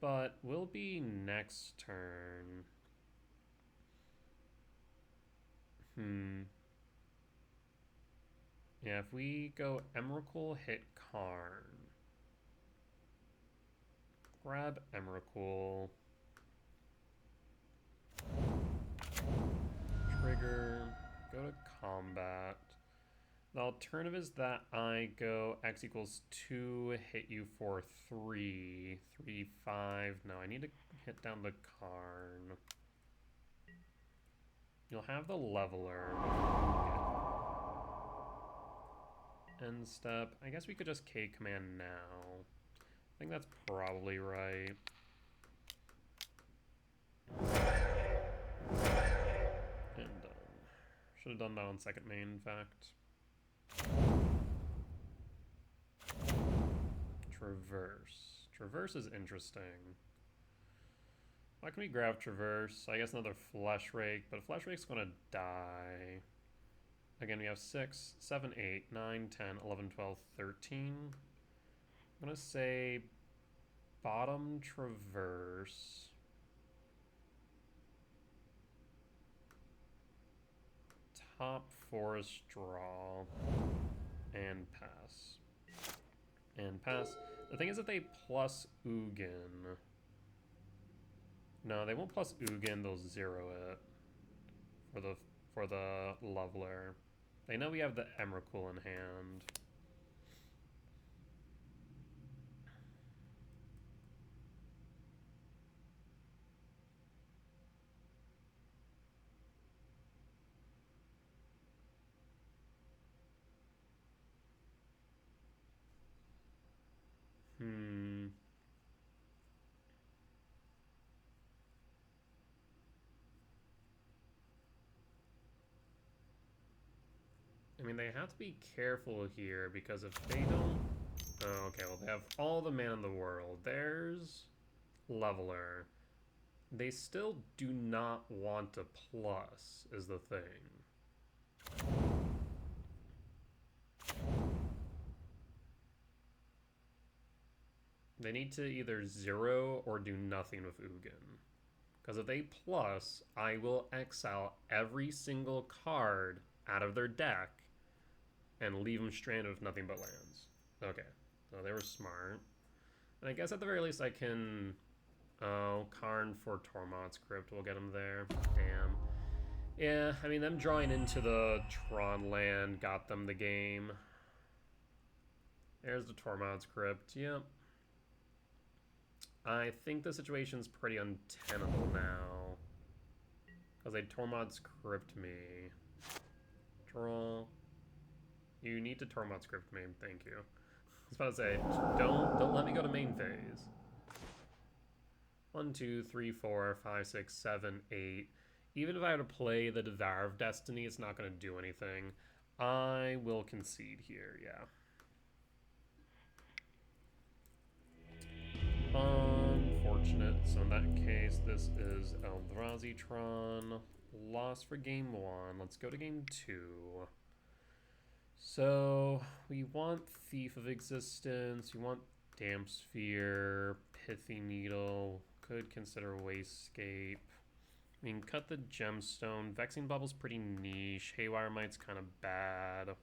but will be next turn. Yeah, if we go Emrakul, hit Karn. Grab Emrakul. Trigger. Go to combat. The alternative is that I go X equals 2, hit you for 3. 3, 5. No, I need to hit down the Karn. You'll have the Leveler. End step. I guess we could just K command now. I think that's probably right. And done. Should have done that on second main, in fact. Traverse. Traverse is interesting. Why can we grab Traverse? I guess another Flesh Rake, but Flesh Rake's gonna die. Again, we have 6, 7, 8, 9, 10, 11, 12, 13. I'm gonna say bottom Traverse. Top Forest Draw. And pass. And pass. The thing is that they plus Ugin. No, they won't plus Ugin, they'll 0 it. For the Leveler. They know we have the Emrakul in hand. I mean, they have to be careful here, because if they don't... Oh, okay, well, they have all the mana in the world. There's Leveler. they still do not want to plus, is the thing. They need to either 0 or do nothing with Ugin. Because if they plus, I will exile every single card out of their deck and leave them stranded with nothing but lands. Okay, so they were smart. And I guess at the very least I can... Oh, Karn for Tormod's Crypt will get him there. Damn. Yeah, I mean, them drawing into the Tron land got them the game. There's the Tormod's Crypt, yep. I think the situation's pretty untenable now. Because they Tormod's Crypt me. Draw. You need to Tormod's Crypt me, thank you. I was about to say, don't let me go to main phase. 1, 2, 3, 4, 5, 6, 7, 8. Even if I were to play the Devour of Destiny, it's not going to do anything. I will concede here, yeah. Unfortunate. So in that case, this is Eldrazi Tron. Loss for game 1. Let's go to game 2. So we want Thief of Existence. We want Damp Sphere, Pithy Needle. Could consider Wasescape. I mean, cut the Gemstone. Vexing Bubble's pretty niche. Haywire Mite's kind of bad.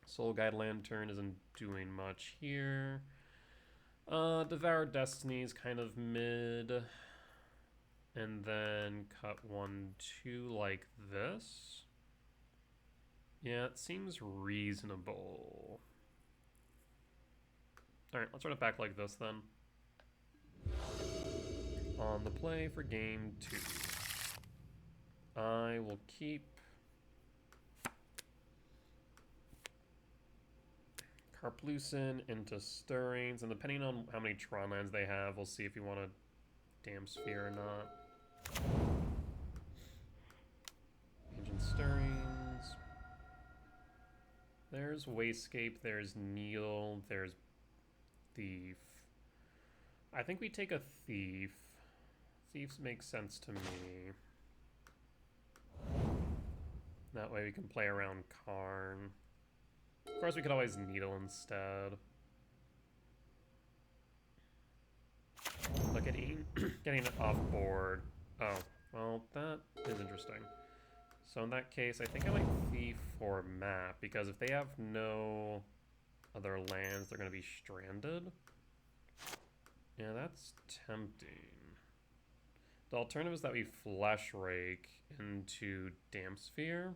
Soul Guide Lantern isn't doing much here. Devour Destiny's kind of mid. And then cut 1, 2 like this. Yeah, it seems reasonable. Alright, let's run it back like this then. On the play for game 2. I will keep Karplusin into Stirrings, and depending on how many Tron lands they have, we'll see if you want a Damp Sphere or not. Ancient Stirrings. There's Wasescape, there's Needle, there's Thief. I think we take a Thief. Thieves make sense to me. That way we can play around Karn. Of course, we could always Needle instead. Look at getting it off board. Oh, well, that is interesting. So in that case, I think I might Thief for map, because if they have no other lands, they're going to be stranded. Yeah, that's tempting. The alternative is that we Flesh Rake into Damp Sphere.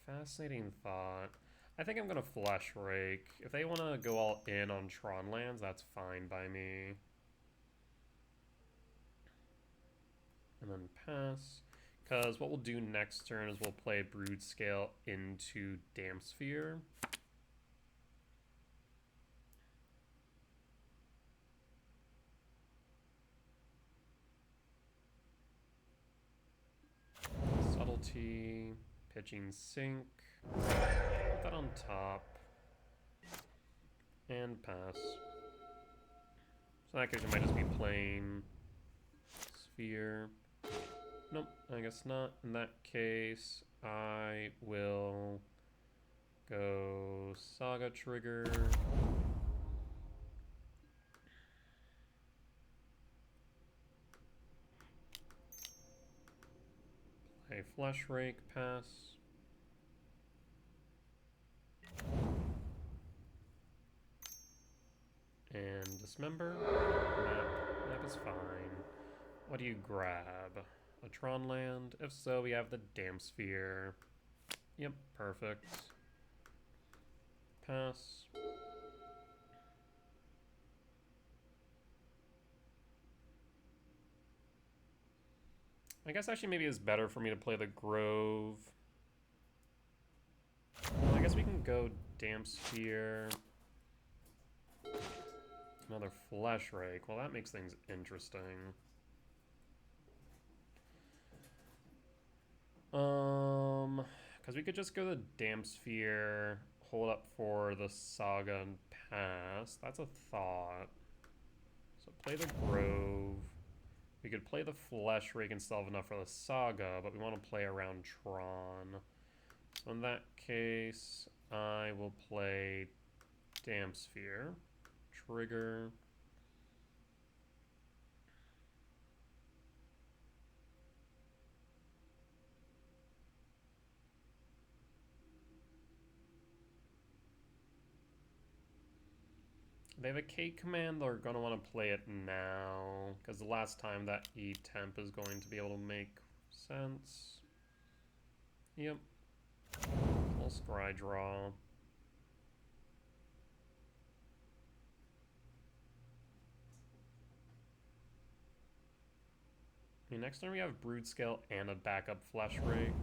Fascinating thought. I think I'm going to Flesh Rake. If they want to go all in on Tron lands, that's fine by me. And then pass. Because what we'll do next turn is we'll play Broodscale into Damp Sphere. Subtlety, pitching Sink, put that on top, and pass. So in that case, it might just be plain Sphere. Nope, I guess not. In that case, I will go Saga Trigger. Play Flesh Rake, pass. And Dismember. Map is fine. What do you grab? A Tron land? If so, we have the Damp Sphere. Yep, perfect. Pass. I guess actually maybe it's better for me to play the Grove. Well, I guess we can go Damp Sphere. Another Flesh Rake. Well, that makes things interesting. Because we could just go to Damp Sphere, hold up for the Saga and pass. That's a thought. So play the Grove. We could play the Flesh Rake and still have enough for the Saga, but we want to play around Tron. So in that case, I will play Damp Sphere. Trigger. They have a K command, they're going to want to play it now, because the last time that E-Temp is going to be able to make sense. Yep. Little Scry Draw. I mean, next turn we have Broodscale and a backup Flesh Rake.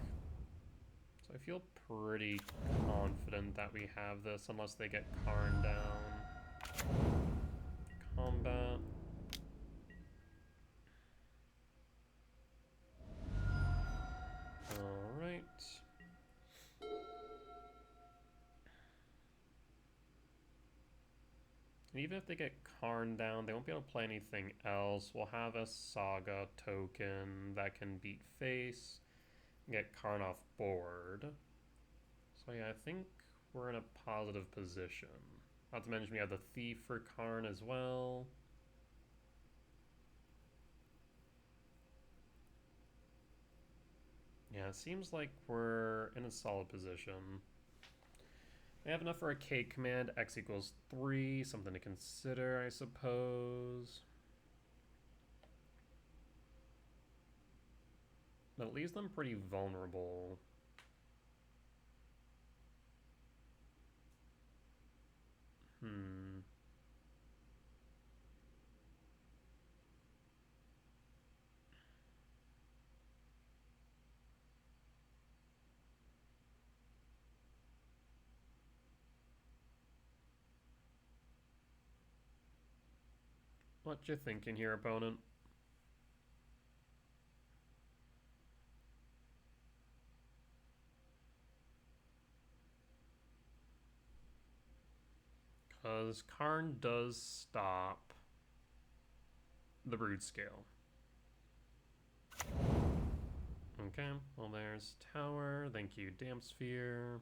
So I feel pretty confident that we have this, unless they get Karn down. Combat. Alright. And even if they get Karn down, they won't be able to play anything else. We'll have a Saga token that can beat face and get Karn off board. So yeah, I think we're in a positive position. Not to mention we have the Thief for Karn as well. Yeah, it seems like we're in a solid position. We have enough for a K command. X equals 3. Something to consider, I suppose. But it leaves them pretty vulnerable. What you thinking here, opponent? Because Karn does stop the Broodscale. Okay, well there's Tower. Thank you, Damp Sphere.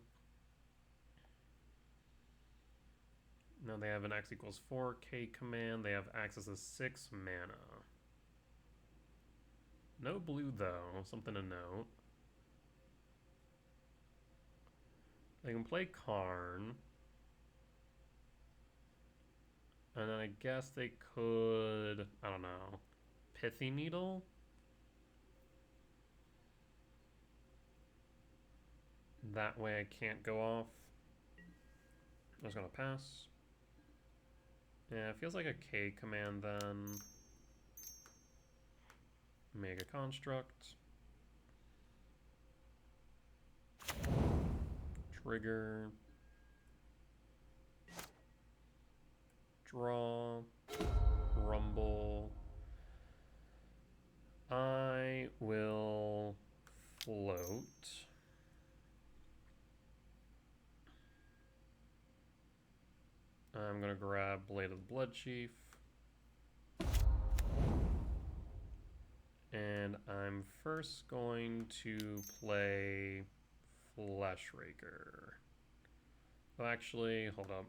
Now they have an X equals 4K command. They have access to 6 mana. No blue though, something to note. They can play Karn. And then I guess they could, I don't know, Pithy Needle? That way I can't go off. I'm just gonna pass. Yeah, it feels like a K command then. Mega Construct. Trigger. Draw. Rumble. I will float. I'm gonna grab Blade of the Bloodchief. And I'm first going to play Flesh Raker. Well, actually, hold up.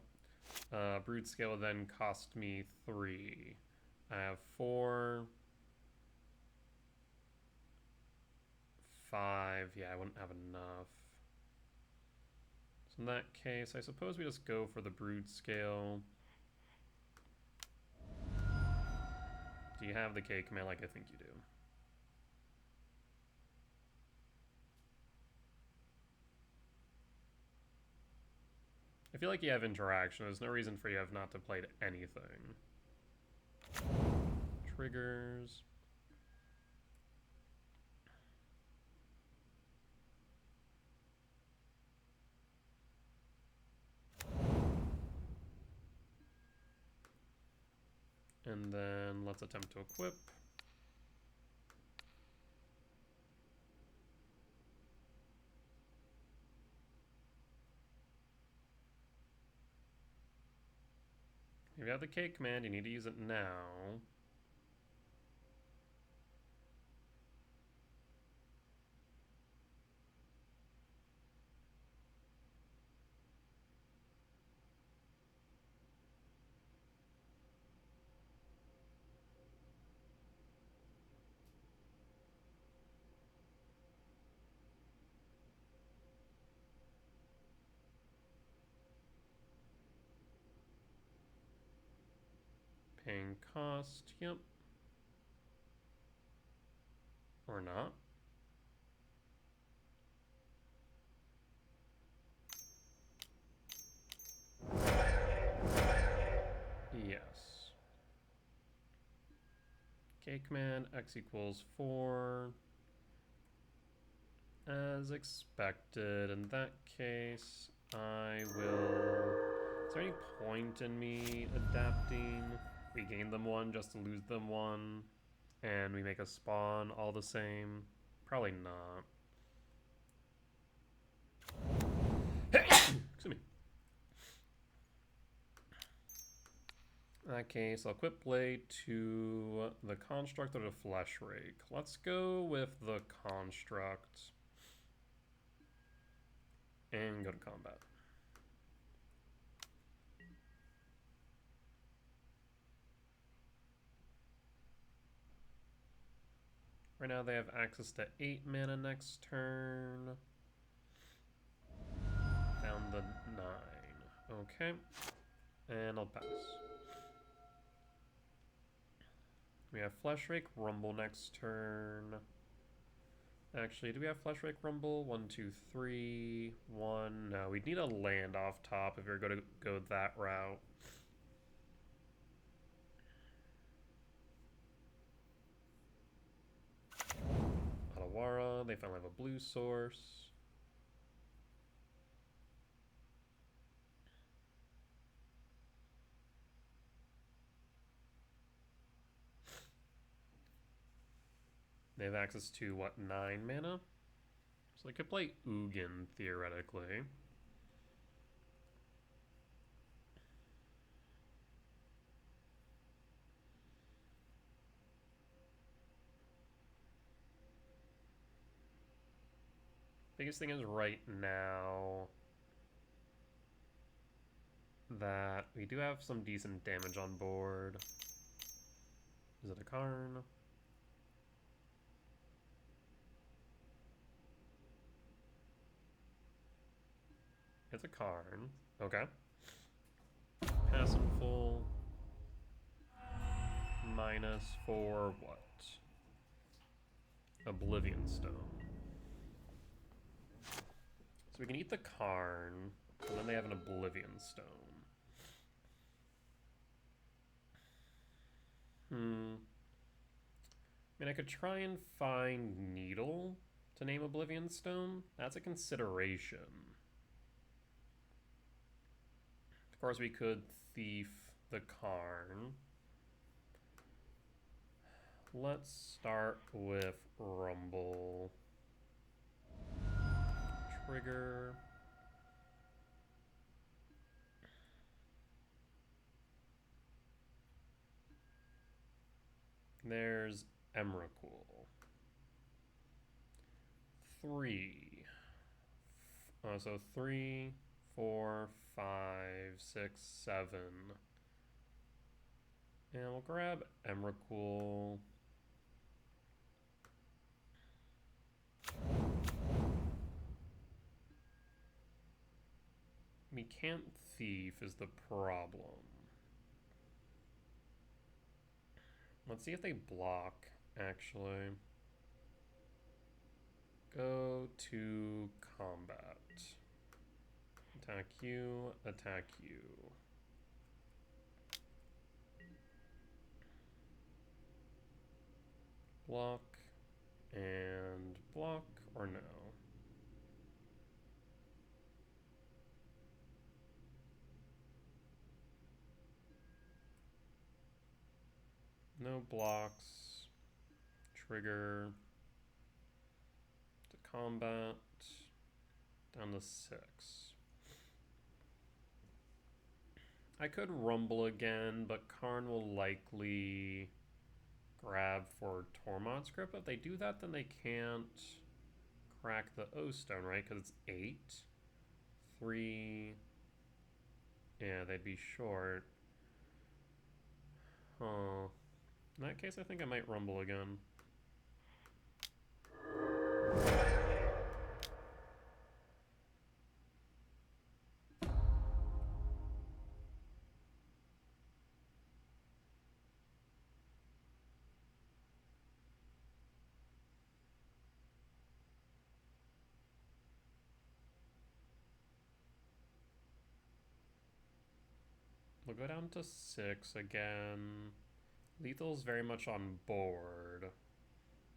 Broodscale will then cost me 3. I have 4. 5. Yeah, I wouldn't have enough. So in that case, I suppose we just go for the Broodscale. Do you have the K command like I think you do? I feel like you have interaction. There's no reason for you have not to play anything. Triggers. And then let's attempt to equip. We have the K command, you need to use it now. Paying cost, yep. Or not. Yes. K command, x equals 4. As expected, in that case, I will... Is there any point in me adapting? We gain them 1 just to lose them 1. And we make a spawn all the same? Probably not. Excuse me. In that case, I'll equip Blade to the Construct or the Flesh Rake. Let's go with the Construct. And go to combat. Right now they have access to 8 mana next turn. Down the 9. Okay. And I'll pass. We have Flesh Rake Rumble next turn. Actually, do we have Flesh Rake Rumble? 1, 2, 3, 1. No, we'd need a land off top if we were going to go that route. Otawara, they finally have a blue source. They have access to, what, 9 mana? So they could play Ugin, theoretically. Biggest thing is right now that we do have some decent damage on board. Is it a Karn? It's a Karn. Okay. Pass in full. Minus for what? Oblivion Stone. So we can eat the Karn, and then they have an Oblivion Stone. I mean, I could try and find Needle to name Oblivion Stone. That's a consideration. Of course, we could thief the Karn. Let's start with Rumble. Trigger. There's Emrakul. 3. So 3, 4, 5, 6, 7. And we'll grab Emrakul. We can't thief is the problem. Let's see if they block, actually. Go to combat. Attack you, attack you. Block, and block, or no? No blocks. Trigger. To combat. Down to 6. I could rumble again, but Karn will likely grab for Tormod's Crypt. If they do that, then they can't crack the O Stone, right? Because it's 8. 3. Yeah, they'd be short. Huh. In that case, I think I might rumble again. We'll go down to 6 again. Lethal's very much on board.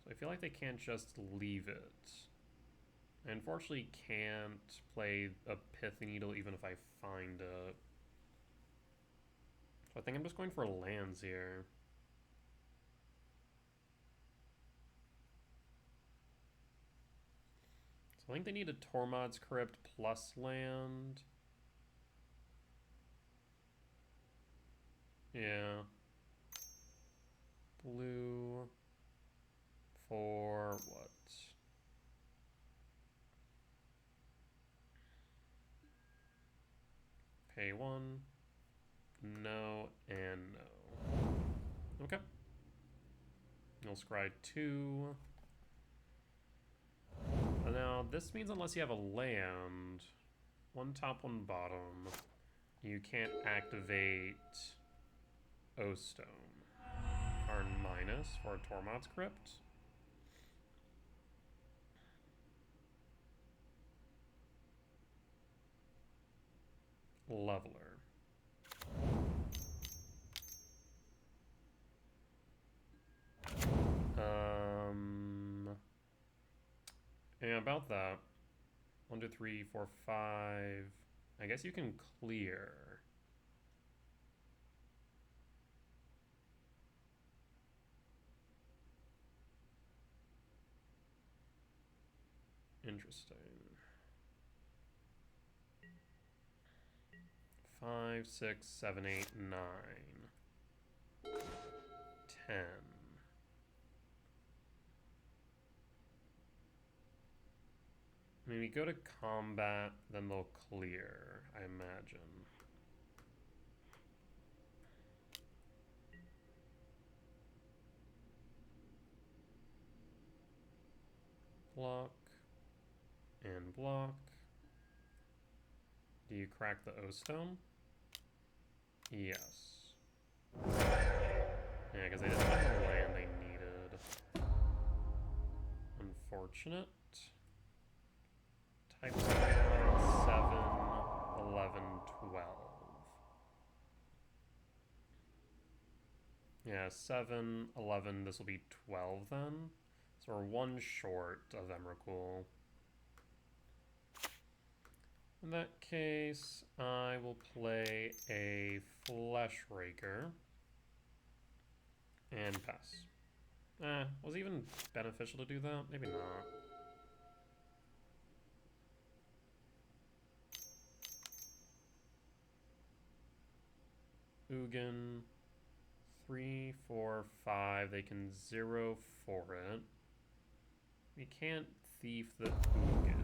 So I feel like they can't just leave it. I unfortunately can't play a Pith Needle even if I find it. So I think I'm just going for lands here. So I think they need a Tormod's Crypt plus land. Yeah. Blue for what? Pay 1. No and no. Okay. You'll scry 2. And now this means unless you have a land, 1 top, 1 bottom, you can't activate O Stone. Karn minus for Tormod's Crypt. Leveler. Yeah, about that. 1, 2, 3, 4, 5. I guess you can clear. Interesting. 5, 6, 7, 8, 9. 10. I mean, we go to combat, then they'll clear, I imagine. Block. And block. Do you crack the O Stone? Yes. Yeah, because they didn't have the land they needed. Unfortunate. Type 7, 11, 12. Yeah, 7, 11, this will be 12 then. So we're 1 short of Emrakul. In that case, I will play a Flesh Raker and pass. Was it even beneficial to do that? Maybe not. Ugin, 3, 4, 5. They can 0 for it. We can't thief the Ugin.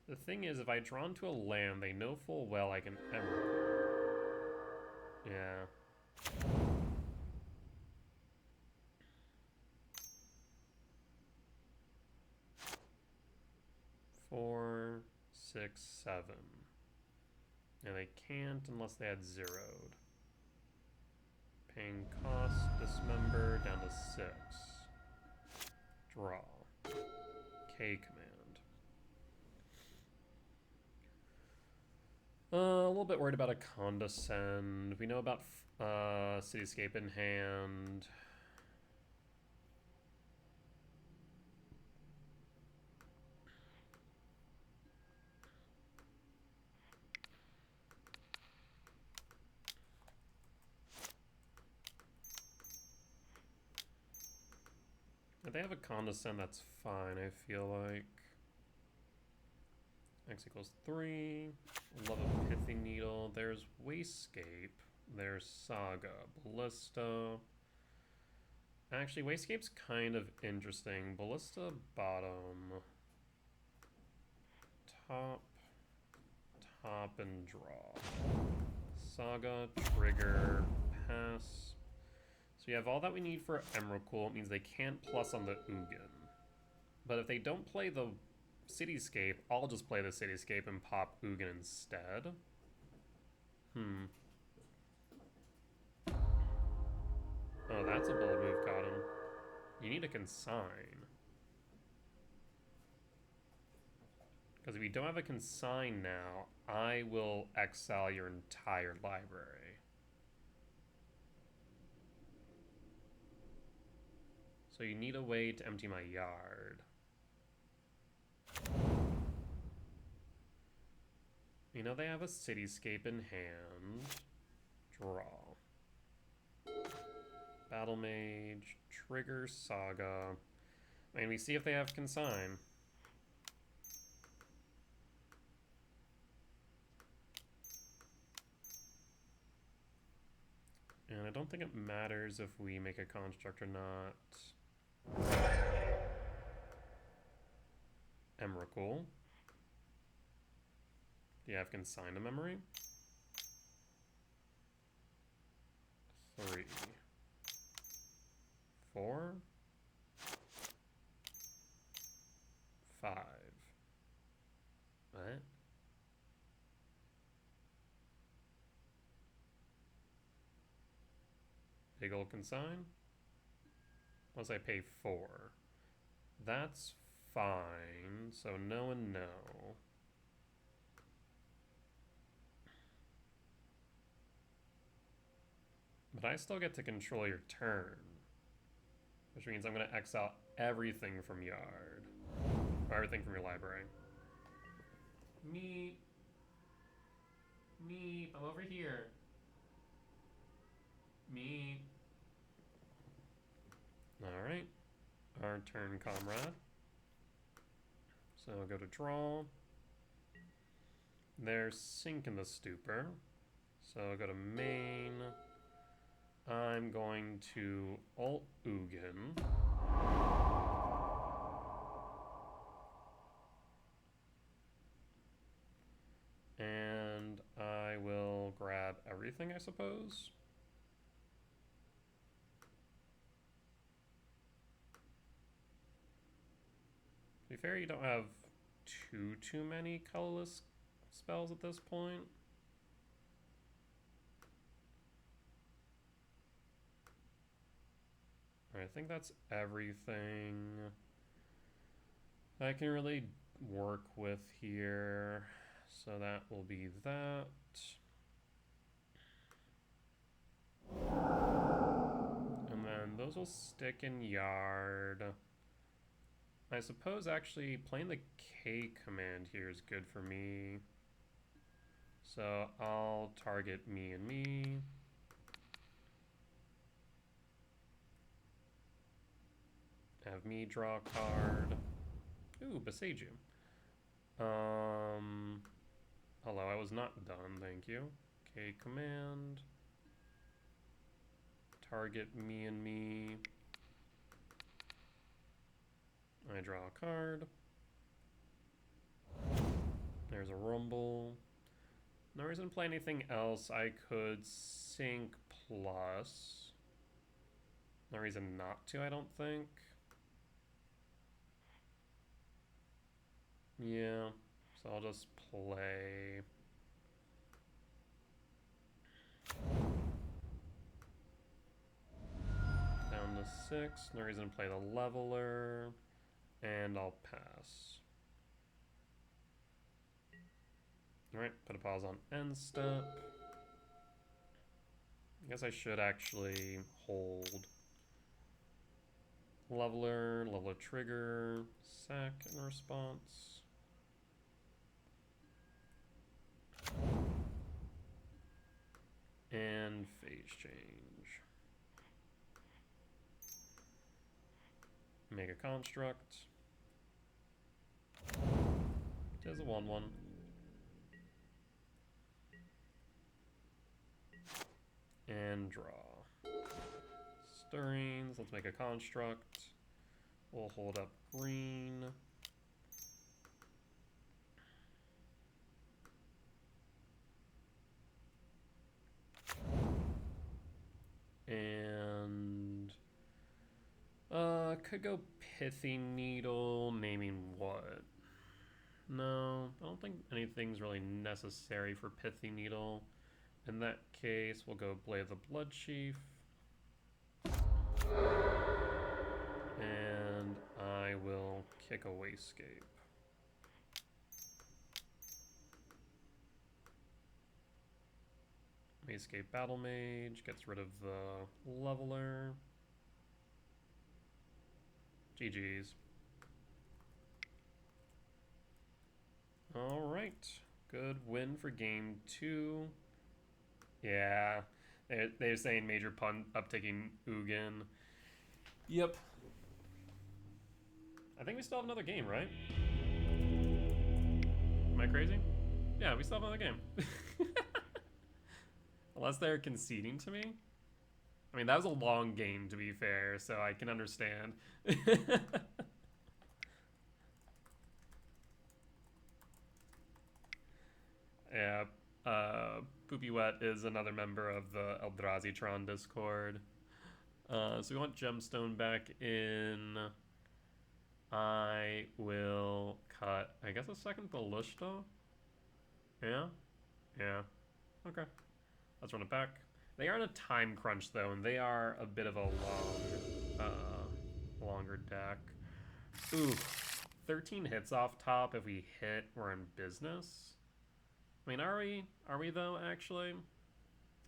The thing is, if I draw into a land, they know full well I can Emerald. Yeah. 4, 6, 7. And they can't unless they had zeroed. Paying cost, dismember, down to 6. Draw. K command. A little bit worried about a Condescend. We know about Cityscape in hand. If they have a Condescend, that's fine, I feel like. X equals 3. Love a Pithing Needle. There's Wasescape. There's Saga. Ballista. Actually, Wasescape's kind of interesting. Ballista bottom. Top. Top and draw. Saga, trigger, pass. So we have all that we need for Emrakul. It means they can't plus on the Ugin. But if they don't play the Cityscape, I'll just play the Cityscape and pop Ugin instead. Oh, that's a bold move, caught him. You need a consign. Because if you don't have a consign now, I will exile your entire library. So you need a way to empty my yard. You know they have a Cityscape in hand. Draw. Battle Mage, trigger Saga. And we see if they have consign. And I don't think it matters if we make a construct or not. Emrakul. Do you have consign to memory? 3. 4. 5. What? Big old consign? Unless I pay 4. That's fine. So no and no. But I still get to control your turn. Which means I'm going to exile everything from yard. Or everything from your library. Meep. Meep, I'm over here. Meep. Alright. Our turn, comrade. So I'll go to draw. There's Sink in the Stupor. So I'll go to main. I'm going to alt Ugin. And I will grab everything, I suppose. To be fair, you don't have too many colorless spells at this point. I think that's everything I can really work with here. So that will be that. And then those will stick in yard. I suppose actually playing the K command here is good for me. So I'll target me and me. Have me draw a card. Ooh, Besage you. Hello, I was not done, thank you. K command. Target me and me. I draw a card. There's a rumble. No reason to play anything else. I could sink plus. No reason not to, I don't think. Yeah, so I'll just play. Down to 6. No reason to play the leveler. And I'll pass. Alright, put a pause on end step. I guess I should actually hold. Leveler trigger, sack in response. And phase change. Make a construct. Does a 1/1. And draw. Stirrings, let's make a construct. We'll hold up green. And could go Pithy Needle, naming what? No, I don't think anything's really necessary for Pithy Needle. In that case, we'll go Blade of the Bloodchief. And I will kick a Wayscape. Wayscape Battle Mage gets rid of the Leveler. GG's. Alright. Good win for game 2. Yeah. They're saying major pun uptaking Ugin. Yep. I think we still have another game, right? Am I crazy? Yeah, we still have another game. Unless they're conceding to me. I mean, that was a long game, to be fair, so I can understand. Yeah, Poopy Wet is another member of the Eldrazi Tron Discord. So we want Gemstone back in. I will cut, I guess, a second Ballista. Yeah? Yeah. Okay. Let's run it back. They are in a time crunch, though, and they are a bit of a longer deck. Ooh, 13 hits off top. If we hit, we're in business. I mean, are we though, actually?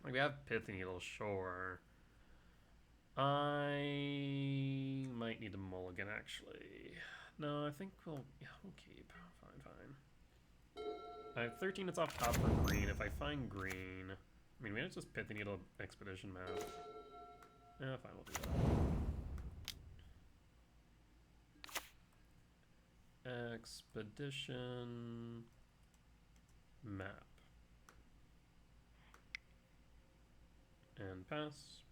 Like, we have Pithy Needle, sure. I might need to mulligan, actually. No, I think we'll keep. Fine. I have 13 hits off top for green. If I find green, I mean, we have just Pithy Needle Expedition map. Yeah, fine, we'll do that. Expedition map. And pass.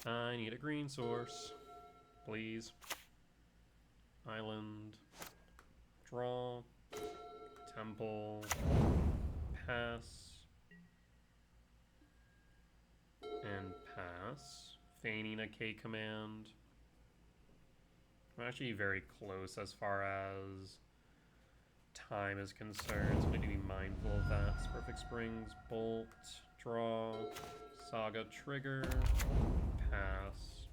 I need a green source, please. Island. Draw. Temple. Pass. And pass. Feigning a K command. I'm actually very close as far as time is concerned, so I need to be mindful of that. Perfect Springs, Bolt, draw, Saga trigger, pass.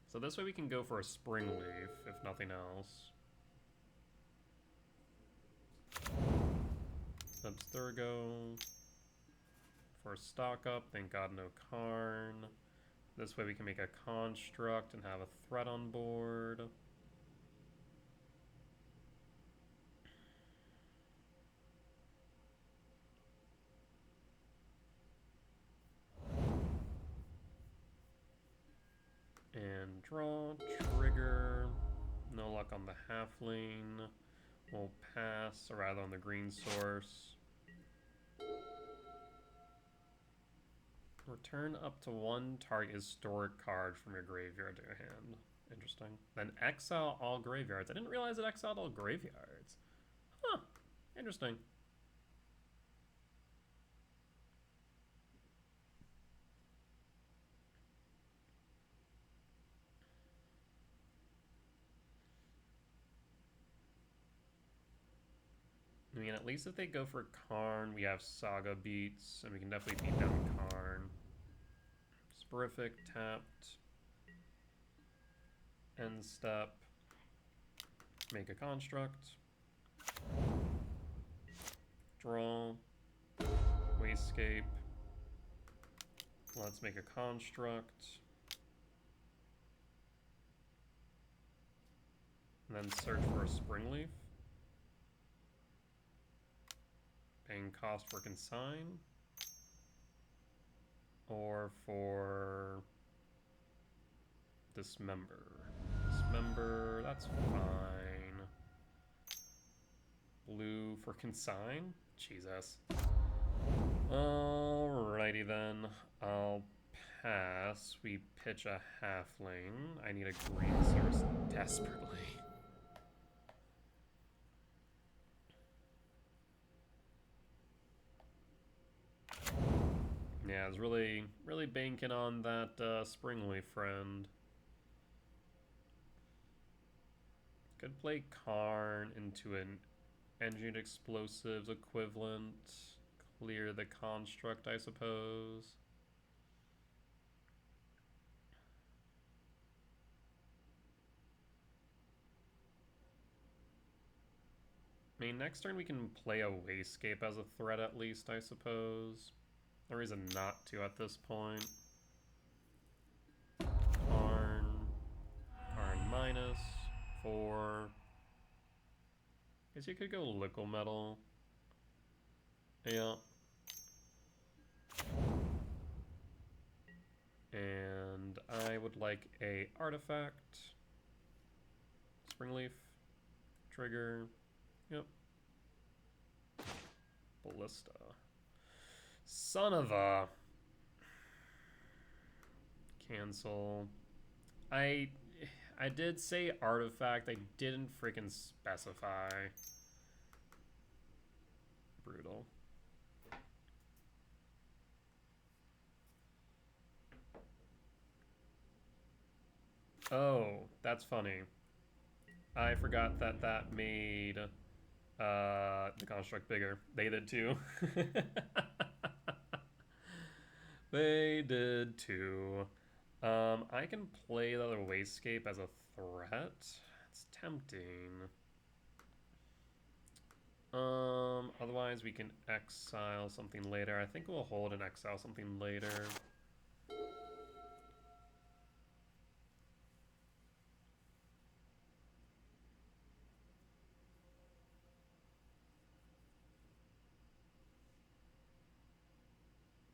So this way we can go for a Spring Leaf, if nothing else. Abstergo. For stock up, thank God no Karn. This way we can make a construct and have a threat on board. And draw, trigger. No luck on the halfling. We'll pass, or rather on the green source. Return up to one target historic card from your graveyard to your hand. Interesting. Then exile all graveyards. I didn't realize it exiled all graveyards. Huh. Interesting. I mean, at least if they go for Karn, we have Saga beats, and we can definitely beat down Karn. Sporific, tapped. End step. Make a construct. Draw. Wayscape. Let's make a construct. And then search for a Springleaf. Paying cost for consign. Or for Dismember. Dismember, that's fine. freaking sign? Jesus. Alrighty then. I'll pass. We pitch a halfling. I need a green source desperately. Yeah, I was really banking on that Springleaf friend. Could play Karn into an engineered explosives equivalent. Clear the construct, I suppose. I mean, next turn we can play a Wayscape as a threat at least, I suppose. No reason not to at this point. Karn minus 4. Guess you could go Liquid Metal. Yeah. And I would like a artifact. Springleaf. Trigger. Yep. Ballista. Son of a... Cancel. I did say artifact. I didn't freaking specify. Brutal. Oh, that's funny. I forgot that that made the construct bigger. They did too. They did too. I can play the other Wayscape as a threat. It's tempting. Otherwise we can exile something later. I think we'll hold and exile something later.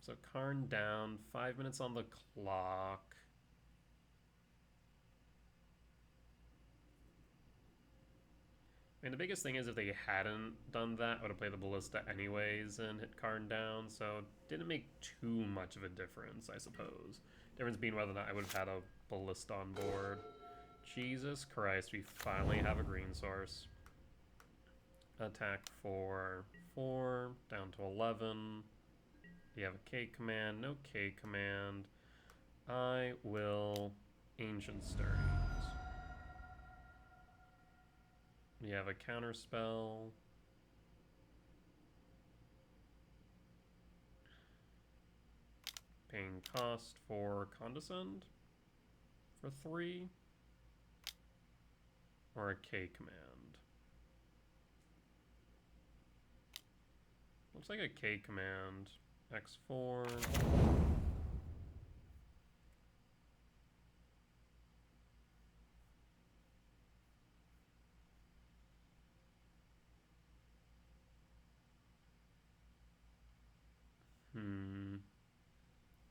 So Karn down, 5 minutes on the clock. I mean, the biggest thing is if they hadn't done that, I would have played the Ballista anyways and hit Karn down, so it didn't make too much of a difference, I suppose. Difference being whether or not I would have had a Ballista on board. Jesus Christ, we finally have a green source. Attack for 4, down to 11. You have a K command, no K command. I will Ancient Stirrings. You have a counter spell. Paying cost for Condescend for 3. Or a K command. Looks like a K command. X4.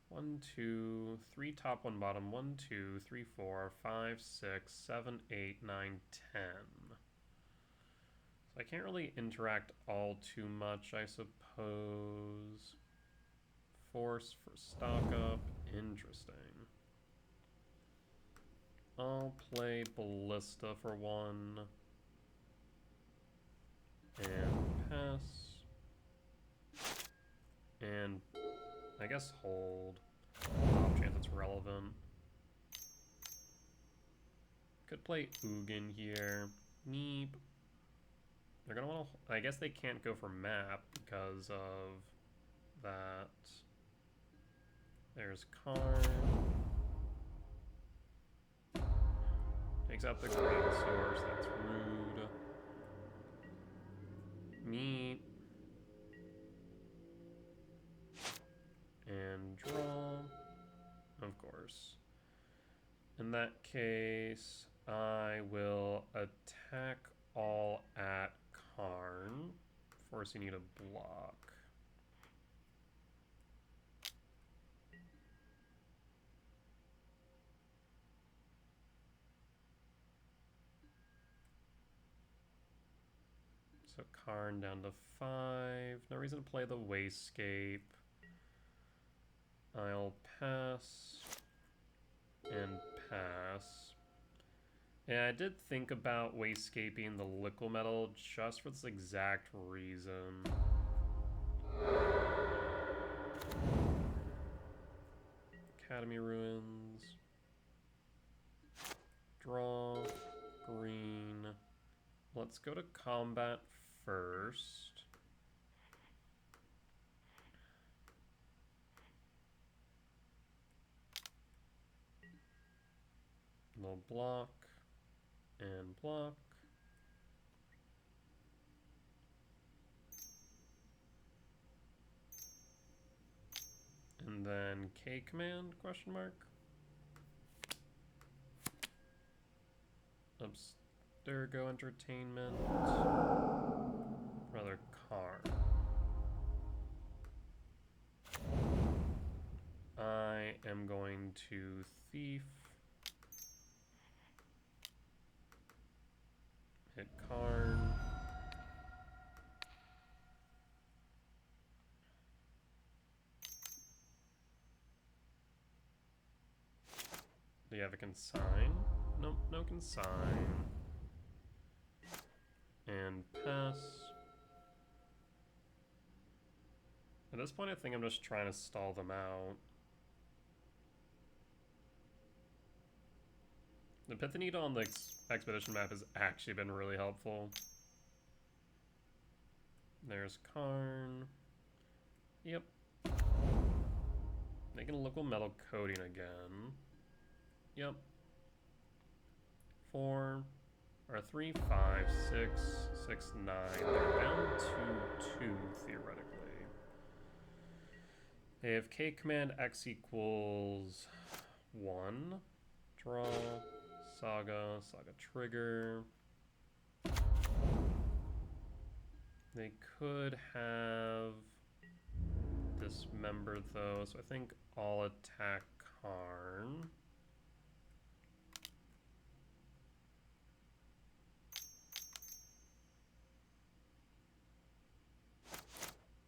One, two, 3 top, 1 bottom. 1, 2, 3, 4, 5, 6, 7, 8, 9, 10. So I can't really interact all too much, I suppose. Force for stock up. Interesting. I'll play Ballista for 1. And pass. And I guess hold. Off chance it's relevant. Could play Ugin here. Meep. They're gonna want to... I guess they can't go for map because of that. There's Karn. Takes out the green source. That's rude. Meep. And draw. Of course. In that case, I will attack all at Karn, forcing you to block. So Karn down to 5. No reason to play the Wasescape. I'll pass and pass. Yeah, I did think about Wasescaping the Liquid Metal just for this exact reason. Academy Ruins. Draw. Green. Let's go to combat first. We'll block and block. And then K command, question mark. Abstergo Entertainment. Another Karn. I am going to Thief. Hit Karn. Do you have a consign? Nope, no consign. And pass. At this point, I think I'm just trying to stall them out. The Pith Needle on the expedition map has actually been really helpful. There's Karn. Yep. Making a local metal coating again. Yep. 4, or 3, 5, 6, 6, 9. They're down to 2, theoretically. They have K command X equals 1. Draw. Saga. Saga trigger. They could have Dismember though, so I think I'll attack Karn.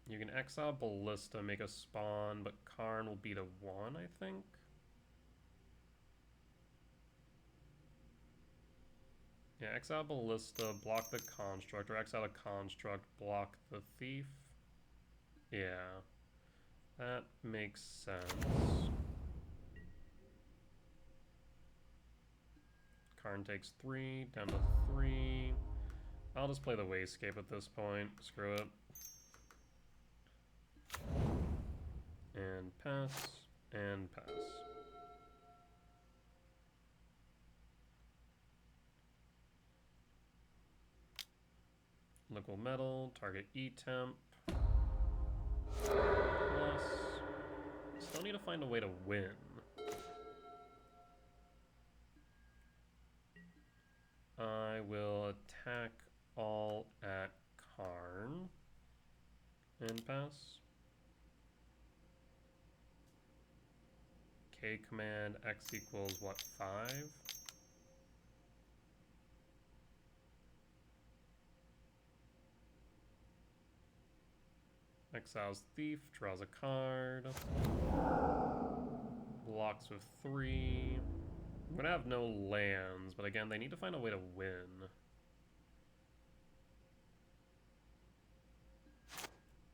You can exile Ballista, make a spawn, but Karn will beat a 1, I think. Yeah, exile Ballista, block the Construct, or exile a Construct, block the Thief. Yeah, that makes sense. Karn takes 3, down to 3. I'll just play the Wasescape at this point. Screw it. And pass, and pass. Liquid metal, target E-temp. Plus, still need to find a way to win. I will attack all at Karn. And pass. K command X equals what, 5? Exiles Thief, draws a card. Blocks with 3. I'm gonna have no lands, but again, they need to find a way to win.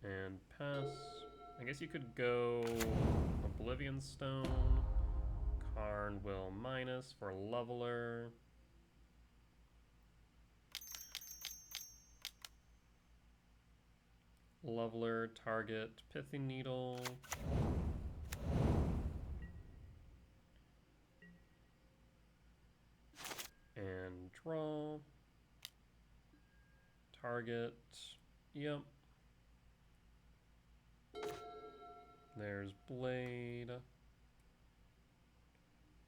And pass. I guess you could go Oblivion Stone. Karn will minus for Leveler. Leveler, target, Pithing Needle. And draw. Target, yep. There's Blade.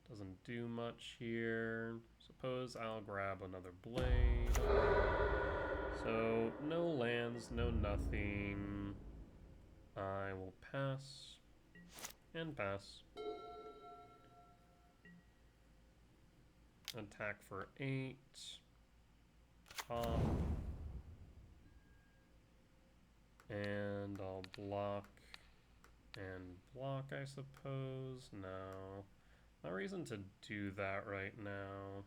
Doesn't do much here. Suppose I'll grab another Blade. So, no lands, no nothing. I will pass. And pass. Attack for 8. Top. And I'll block and block, I suppose. No. No reason to do that right now.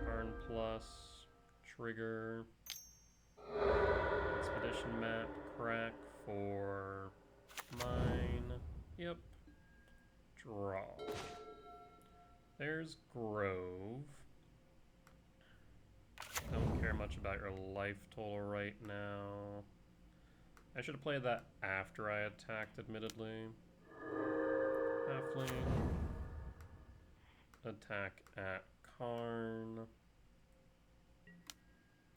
Turn plus, trigger, expedition map, crack for mine. Yep. Draw. There's Grove. Don't care much about your life total right now. I should have played that after I attacked, admittedly. Halfling. Attack at Karn.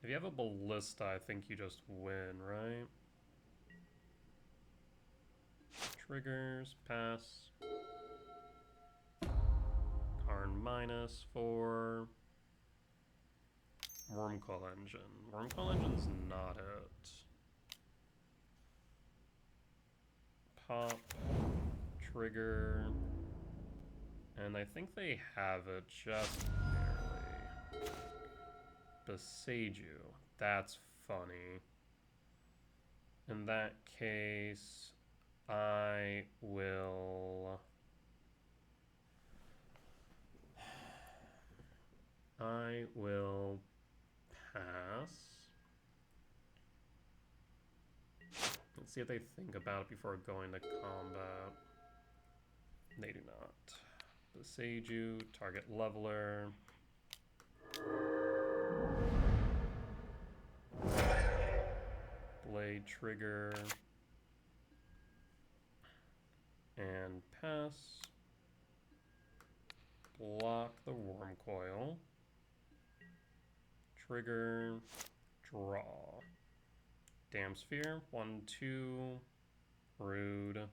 If you have a ballista, I think you just win, right? Triggers, pass. Karn minus for Wormcoil Engine. Wormcoil Engine's not it. Pop, trigger, and I think they have it just barely. Besiege you. That's funny. In that case, I will pass. Let's see if they think about it before going to combat. They do not. Besiege you, target leveler. Blade trigger. And pass. Block the Wormcoil. Trigger. Draw. Damn Sphere. 1, 2. Rude.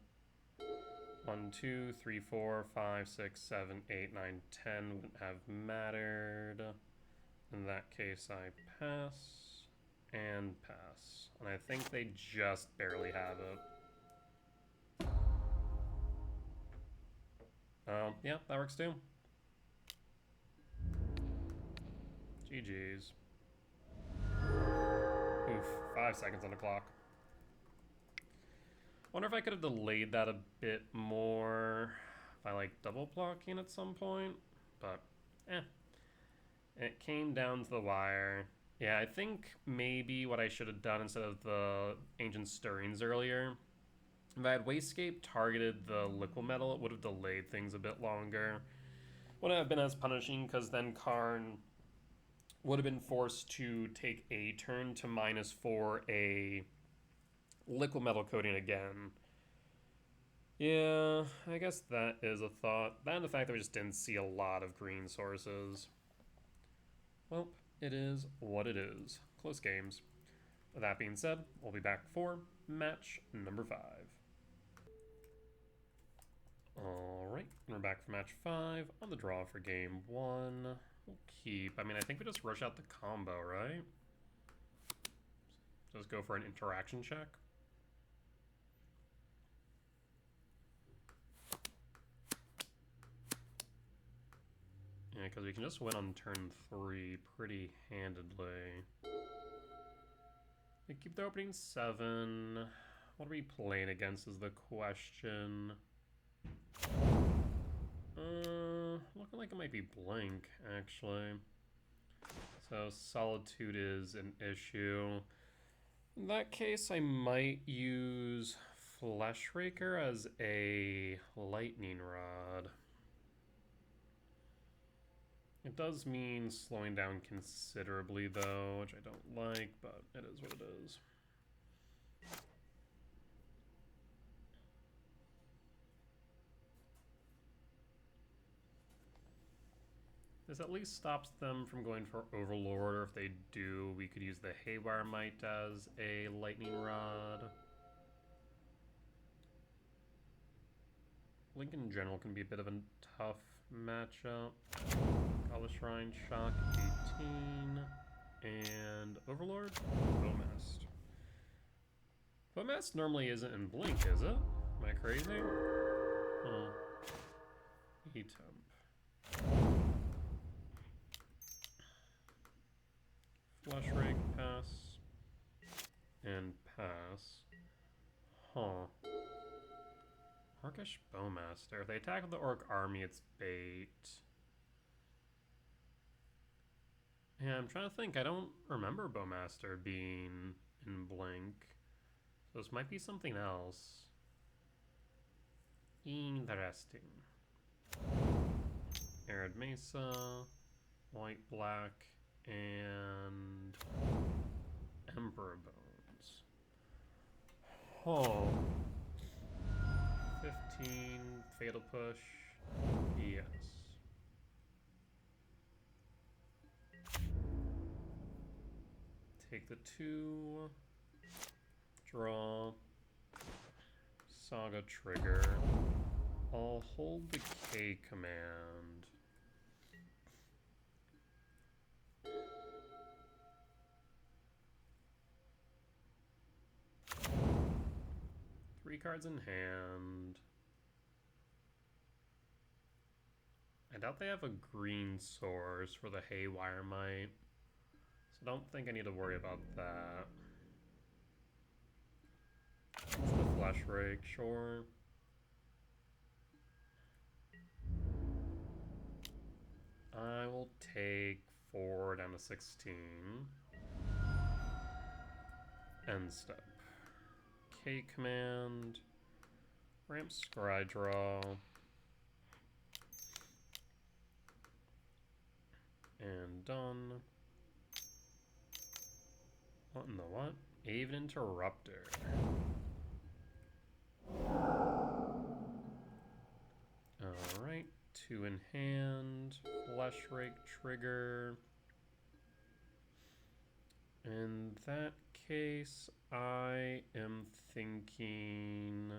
1, 2, 3, 4, 5, 6, 7, 8, 9, 10 wouldn't have mattered. In that case, I pass and pass. And I think they just barely have it. Yeah, that works too. GG's. Oof, 5 seconds on the clock. Wonder if I could have delayed that a bit more by like double blocking at some point, but it came down to the wire. Yeah, I think maybe what I should have done instead of the Ancient Stirrings earlier, if I had Wastegate targeted the Liquid Metal, it would have delayed things a bit longer. Wouldn't have been as punishing, because then Karn would have been forced to take a turn to -4 a Liquid Metal coating again. Yeah, I guess that is a thought. That and the fact that we just didn't see a lot of green sources. Well, it is what it is. Close games. With that being said, we'll be back for match number 5. Alright, we're back for match 5 on the draw for game 1. We'll keep. I mean, I think we just rush out the combo, right? Just go for an interaction check. Yeah, because we can just win on turn 3 pretty handedly. We keep the opening 7. What are we playing against is the question. Looking like it might be Blink, actually. So Solitude is an issue. In that case, I might use Fleshraker as a Lightning Rod. It does mean slowing down considerably, though, which I don't like, but it is what it is. This at least stops them from going for Overlord, or if they do, we could use the Haywire Mite as a Lightning Rod. Link in general can be a bit of a tough matchup. Call Shrine, Shock, 18, and Overlord, Bowmast. Bowmast normally isn't in Blink, is it? Am I crazy? E-Temp. Flush Rake, pass. And pass. Huh. Orcish Bowmaster. If they attack with the Orc army, it's bait. Yeah, I'm trying to think. I don't remember Bowmaster being in Blink. So this might be something else. Interesting. Arid Mesa, White Black, and Emperor Bones. Oh. 15, Fatal Push, yes. Take the 2, draw, Saga trigger. I'll hold the K command. Three cards in hand. I doubt they have a green source for the Haywire Might, so I don't think I need to worry about that. It's the Flush Rake, sure. I will take 4 down to 16. End step. K command. Ramp Scry Draw. And done. What in the what? Aven Interrupter. Alright, 2 in hand. Flesh Rake trigger. In that case, I am thinking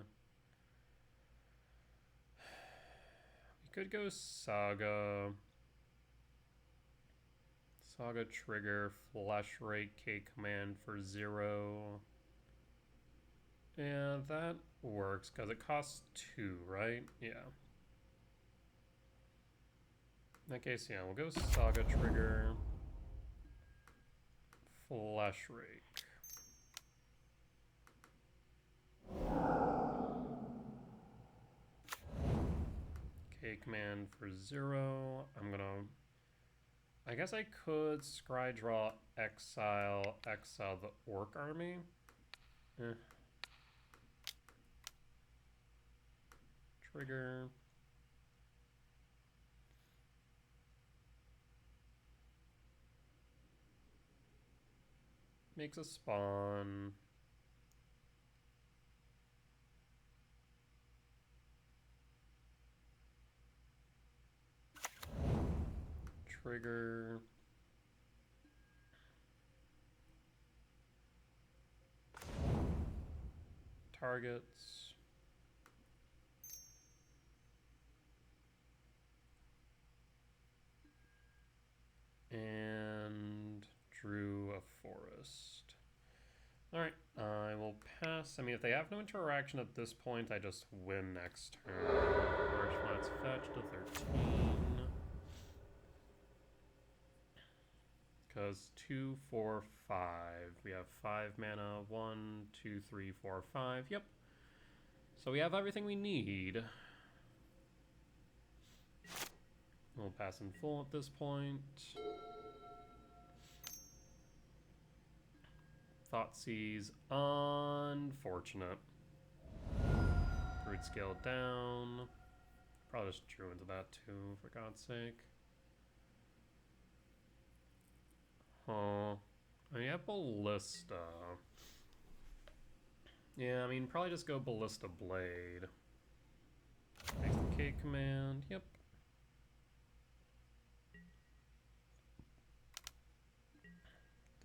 we could go Saga. Saga trigger, Flesh Rake, K command for 0. Yeah, that works because it costs 2, right? Yeah. In that case, yeah, we'll go Saga trigger, Flesh Rake. K command for 0. I'm gonna... I guess I could Scry Draw, exile the Orc army. Trigger. Makes a spawn. Trigger. Targets. And drew a forest. Alright, I will pass. I mean, if they have no interaction at this point, I just win next turn. First, let's fetch to 13. Because 2, 4, 5. We have 5 mana. 1, 2, 3, 4, 5. Yep. So we have everything we need. We'll pass in full at this point. Thoughtseize, unfortunate. Broodscale down. Probably just drew into that too, for God's sake. Huh. I mean, I have Ballista. Yeah, I mean, probably just go Ballista Blade. Makes the K command, yep.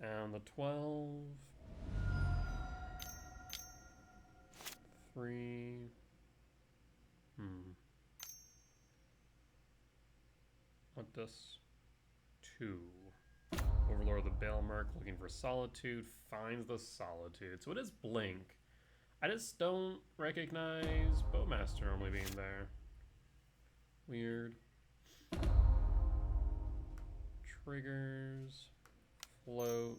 Down the 12. 3. What this? 2. Overlord of the Baelmerk looking for Solitude, finds the Solitude. So it is Blink. I just don't recognize Bowmaster normally being there. Weird. Triggers. float.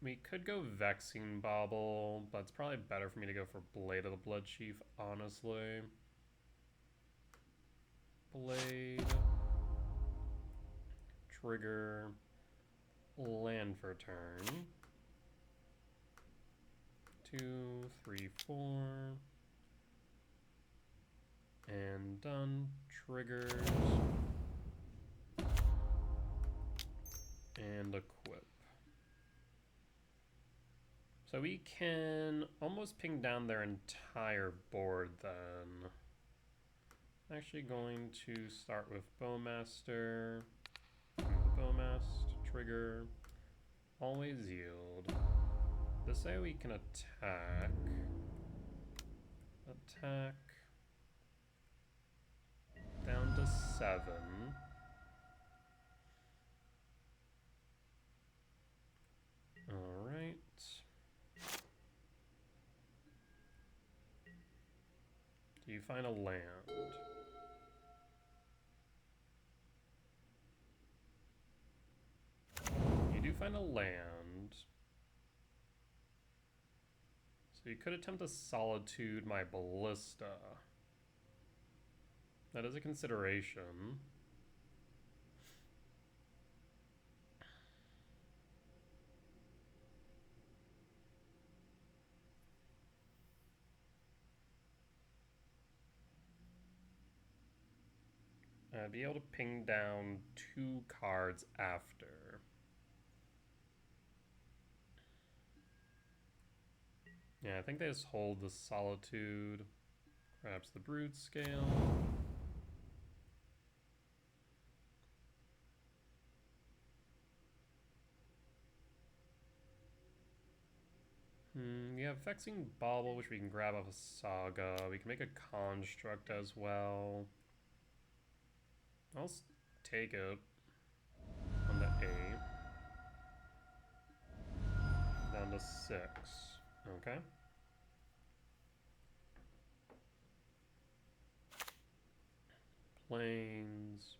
We could go Vexing Bauble, but it's probably better for me to go for Blade of the Blood Chief, honestly. Blade. Trigger. Land for turn. 2, 3, 4. And done. Triggers. And equip. So we can almost ping down their entire board then. I'm actually going to start with Bowmaster. Bowmast, trigger, always yield. This way we can attack. Attack. Down to 7. Alright. Do you find a land? You do find a land. So you could attempt to Solitude my Ballista. That is a consideration. I'd be able to ping down 2 cards after. Yeah, I think they just hold the Solitude, perhaps the Broodscale. We have Vexing Bauble, which we can grab off a Saga. We can make a Construct as well. I'll take it on the 8. Down to 6. Okay. Plains.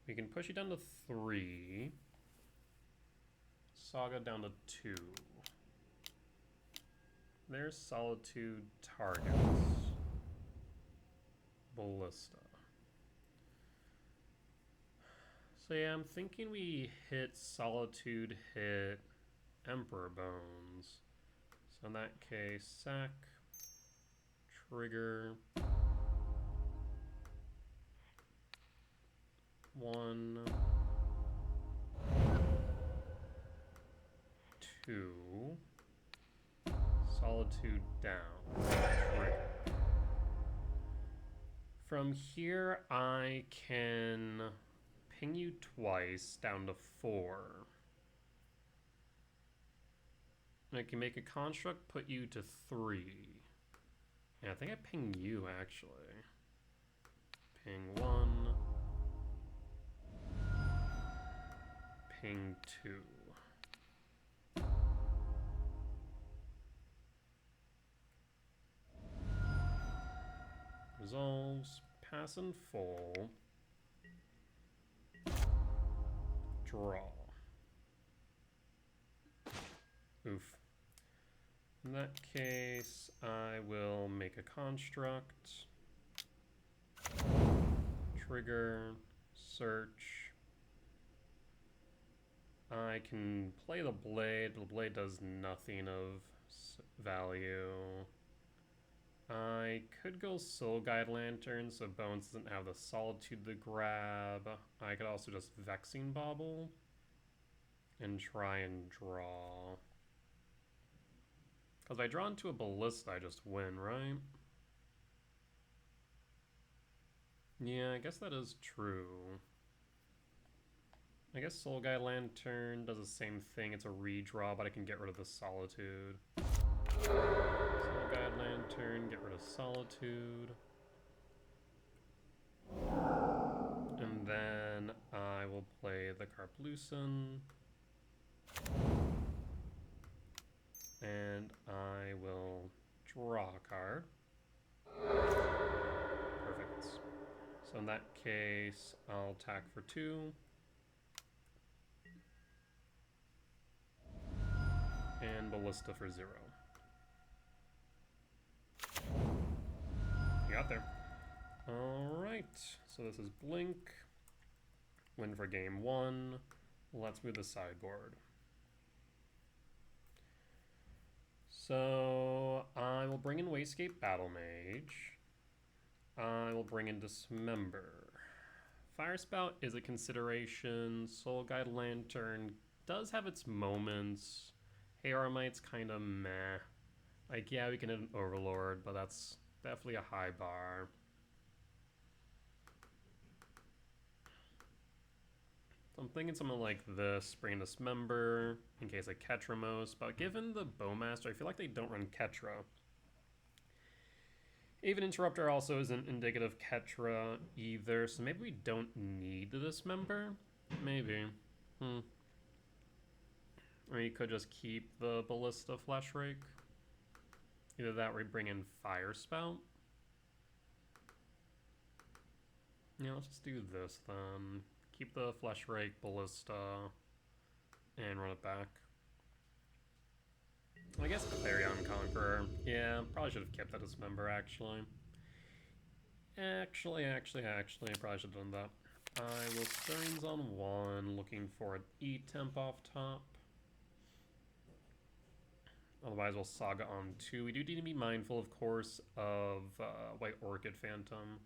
We can push it down to 3. Saga down to 2. There's Solitude targets. Ballista. So yeah, I'm thinking we hit Solitude, hit Emperor Bones. So in that case, sack, trigger, 1, 2, Solitude down, trigger. From here, I can ping you twice down to 4. I can make a construct, put you to 3. Yeah, I think I ping you actually. Ping 1. Ping 2. Resolves, pass in full. Draw. Oof. In that case, I will make a construct. Trigger, search. I can play the blade. The blade does nothing of value. I could go Soul Guide Lantern so Bones doesn't have the Solitude to grab. I could also just Vexing Bauble and try and draw. Because if I draw into a Ballista, I just win, right? Yeah, I guess that is true. I guess Soul Guide Lantern does the same thing. It's a redraw, but I can get rid of the Solitude. Soul Guide Lantern, get rid of Solitude. And then I will play the Carplucin. And I will draw a card. Perfect. So in that case, I'll attack for 2. And Ballista for 0. You got there. Alright, so this is Blink. Win for game 1. Let's move the sideboard. So I will bring in Wastegate Battlemage. I will bring in Dismember. Fire Spout is a consideration. Soul Guide Lantern does have its moments. Haramite's kind of meh. Like, yeah, we can hit an Overlord, but that's definitely a high bar. So I'm thinking something like this, bring Dismember in case I Ketramos, but given the Bowmaster, I feel like they don't run Ketra. Even Interrupter also isn't indicative Ketra either, so maybe we don't need the Dismember? Maybe. Or you could just keep the Ballista Flesh Rake. Either that or we bring in Fire Spout. Yeah, let's just do this then. Keep the Flesh Rake, Ballista, and run it back. I guess Clarion Conqueror. Yeah, probably should have kept that Dismember, actually. Actually, I probably should have done that. I will Stirrings on 1, looking for an E-Temp off top. Otherwise, we'll Saga on 2. We do need to be mindful, of course, of White Orchid Phantom.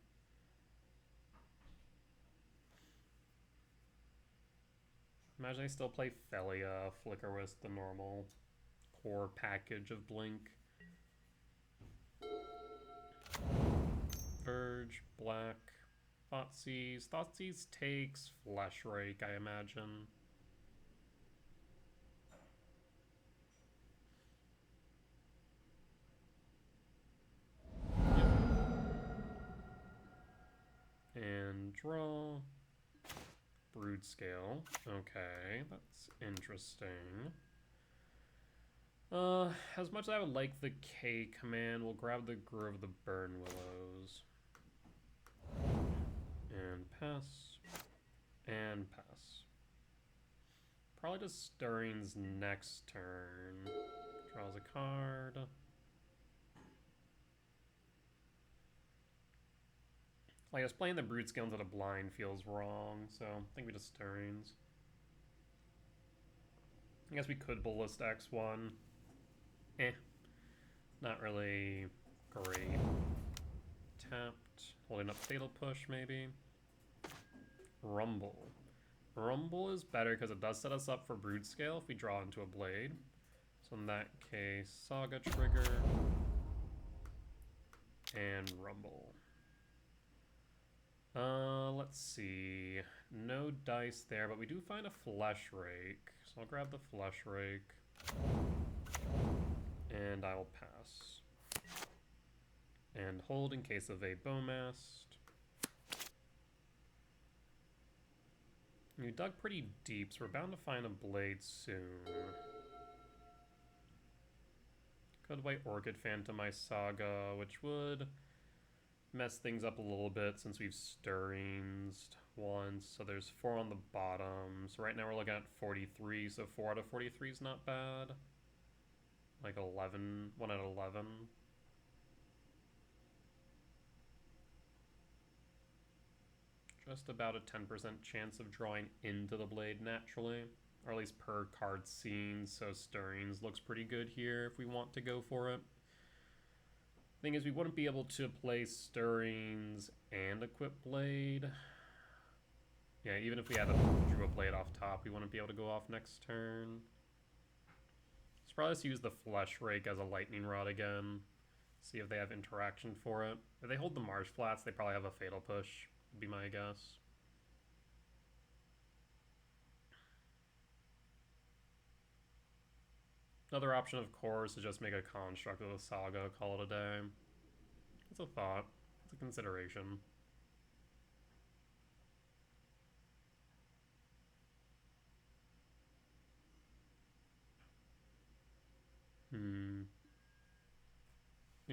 Imagine I still play Felia, Flickerwisp, the normal core package of Blink. Verge, black, Thoughtseize. Thoughtseize takes Flesh Rake, I imagine. Yep. And draw. Broodscale. Okay, that's interesting. As much as I would like the K command, we'll grab the Grove of the Burn Willows. And pass. And pass. Probably just Stirrings next turn. Draws a card. Like, just playing the Broodscale into the blind feels wrong, so I think we just Stirrings. I guess we could Ballista X1. Not really great. Tapped. Holding up Fatal Push, maybe. Rumble. Rumble is better because it does set us up for Broodscale if we draw into a Blade. So in that case, Saga trigger. And Rumble. Let's see. No dice there, but we do find a Flesh Rake. So I'll grab the Flesh Rake. And I will pass. And hold in case of a Bowmast. You dug pretty deep, so we're bound to find a Blade soon. Could White Orchid Phantom my Saga, which would mess things up a little bit since we've Stirrings once. So there's 4 on the bottom. So right now we're looking at 43, so 4 out of 43 is not bad. Like 11, 1 out of 11. Just about a 10% chance of drawing into the Blade naturally, or at least per card seen, so Stirrings looks pretty good here if we want to go for it. Thing is, we wouldn't be able to play Stirrings and equip Blade. Yeah, even if we had drew a Blade off top, we wouldn't be able to go off next turn. Let's probably just use the Flesh Rake as a Lightning Rod again. See if they have interaction for it. If they hold the Marsh Flats, they probably have a Fatal Push, would be my guess. Another option, of course, is just make a construct with a Saga, call it a day. It's a thought. It's a consideration.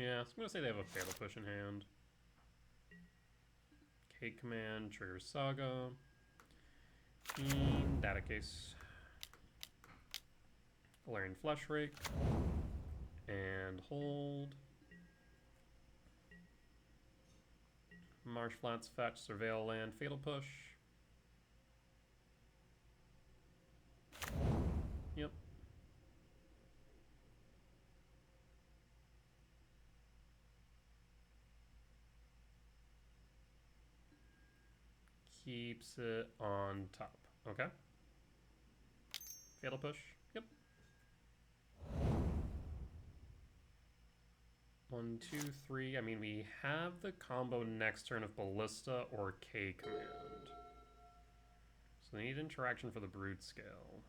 Yeah, so I'm gonna say they have a Fatal Push in hand. K command, trigger Saga. In data case. Galarian Flesh Rake. And hold. Marsh Flats, fetch, surveil land, Fatal Push. Yep. Keeps it on top. Okay. Fatal Push. Yep. 1, 2, 3. I mean, we have the combo next turn of Ballista or K command. So they need interaction for the Broodscale.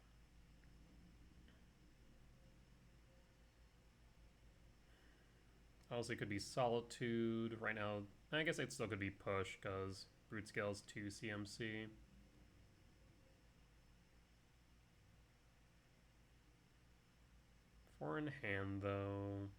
Also, it could be Solitude. Right now, I guess it still could be Push, because Broodscale's 2 CMC. Four in hand, though.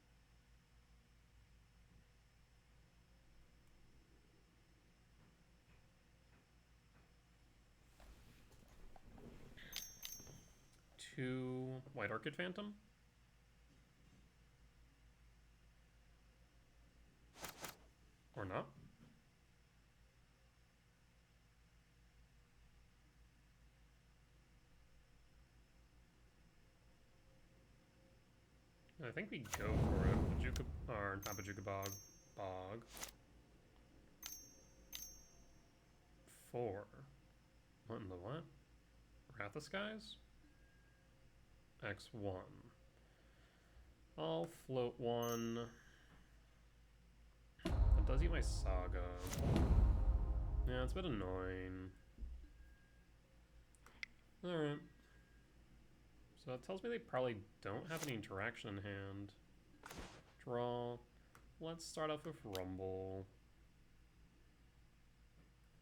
Two White Orchid Phantom. Or not. I think we go for it. Bajuka, or not Bajuka Bog. Bog. 4. What in the what? Wrath of Skies? X1. I'll float 1. That does eat my Saga. Yeah, it's a bit annoying. Alright. So that tells me they probably don't have any interaction in hand. Draw. Let's start off with Rumble.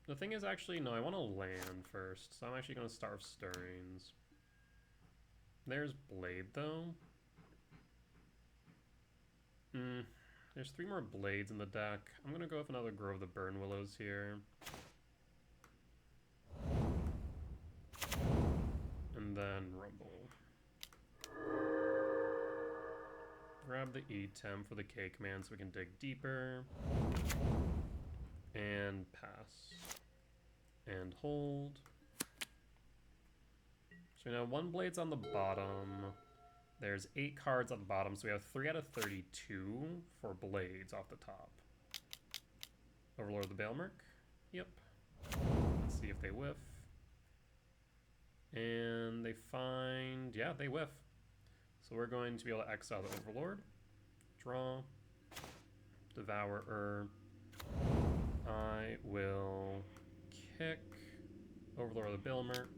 The thing is actually, no, I want to land first, so I'm actually going to start with Stirrings. There's Blade, though. There's 3 more Blades in the deck. I'm going to go with another Grove of the Burn Willows here. And then Rumble. Grab the E-Temp for the K command so we can dig deeper. And pass. And hold. So now 1 Blade's on the bottom. There's 8 cards on the bottom, so we have 3 out of 32 for Blades off the top. Overlord of the Baelmerk? Yep. Let's see if they whiff. And they find... yeah, they whiff. So we're going to be able to exile the Overlord. Draw. Devourer. I will kick Overlord of the Baelmerk.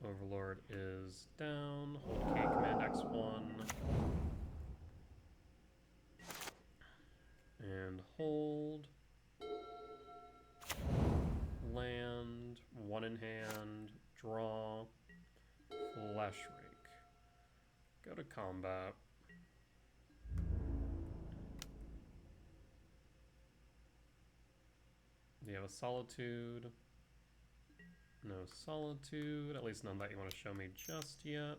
Overlord is down. Hold K command X1. And hold. Land. 1 in hand. Draw. Flesh Rake. Go to combat. You have a Solitude. No Solitude, at least none that you want to show me just yet.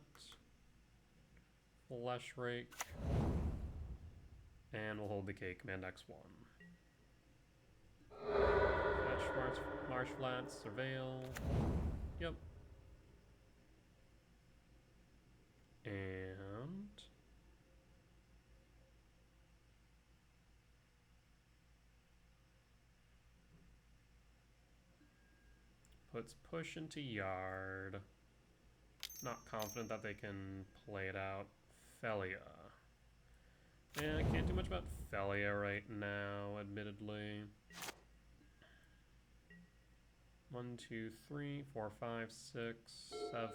Flesh Rake. And we'll hold the K command X1. Fetch Marsh Flats, Surveil. Yep. And... puts push into yard. Not confident that they can play it out. Felia. Yeah, I can't do much about Felia right now, admittedly. 1, 2, 3, 4, 5, 6, 7.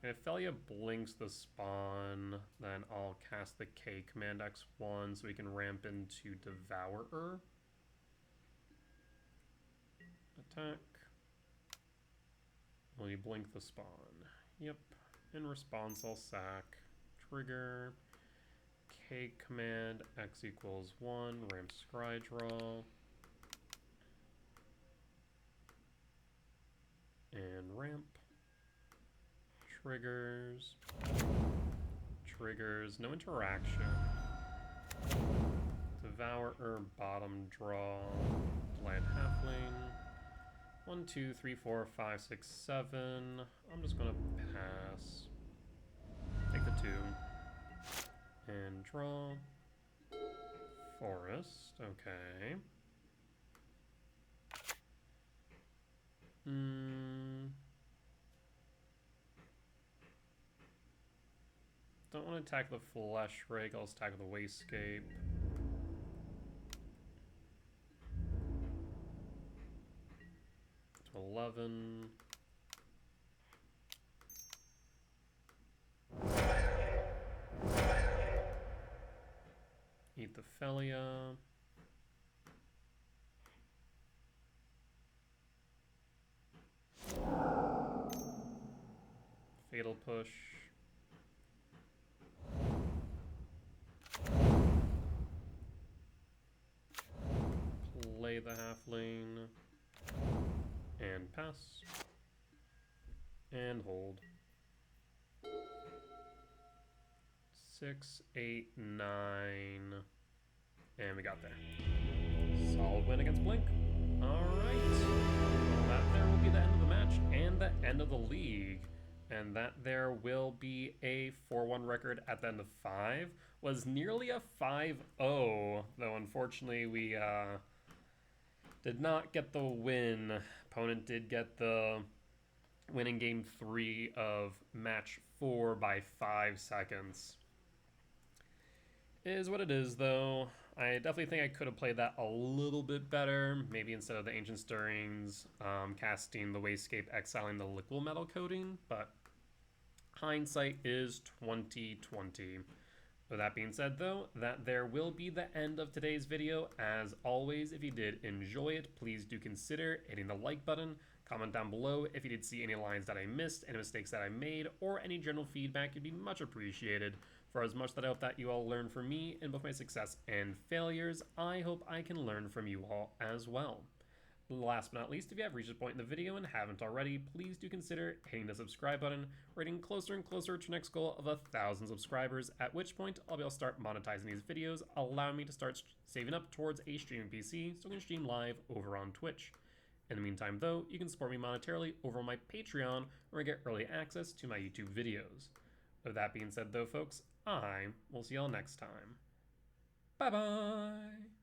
And if Felia blinks the spawn, then I'll cast the K command X1 so we can ramp into Devourer. Attack. Will you blink the spawn? Yep. In response, I'll sack. trigger. K command, X equals 1, ramp scry draw. And ramp. Triggers. Triggers, no interaction. Devour bottom draw. Land halfling. 1, 2, 3, 4, 5, 6, 7. I'm just gonna pass. Take the 2. And draw. Forest, okay. Don't want to attack the Flesh Rake, I'll attack the Wastscape. To 11. Eat the Felia. Fatal Push. Play the halfling. And pass. And hold. 6, 8, 9. And we got there. Solid win against Blink. Alright. That there will be the end of the match and the end of the league. And that there will be a 4-1 record at the end of 5. Was nearly a 5-0, though unfortunately we did not get the win. Opponent did get the win in game 3 of match 4 by 5 seconds. It is what it is, though. I definitely think I could have played that a little bit better. Maybe instead of the Ancient Stirrings, casting the Wastscape, exiling the Liquid Metal Coating, but hindsight is 20/20. With that being said, though, that there will be the end of today's video. As always, if you did enjoy it, please do consider hitting the like button. Comment down below if you did see any lines that I missed, any mistakes that I made, or any general feedback. It'd be much appreciated. For as much that I hope that you all learn from me in both my success and failures, I hope I can learn from you all as well. Last but not least, if you have reached this point in the video and haven't already, please do consider hitting the subscribe button. We're getting closer and closer to our next goal of 1,000 subscribers, at which point I'll be able to start monetizing these videos, allowing me to start saving up towards a streaming PC so I can stream live over on Twitch. In the meantime, though, you can support me monetarily over on my Patreon, where I get early access to my YouTube videos. With that being said, though, folks, I will see y'all next time. Bye-bye!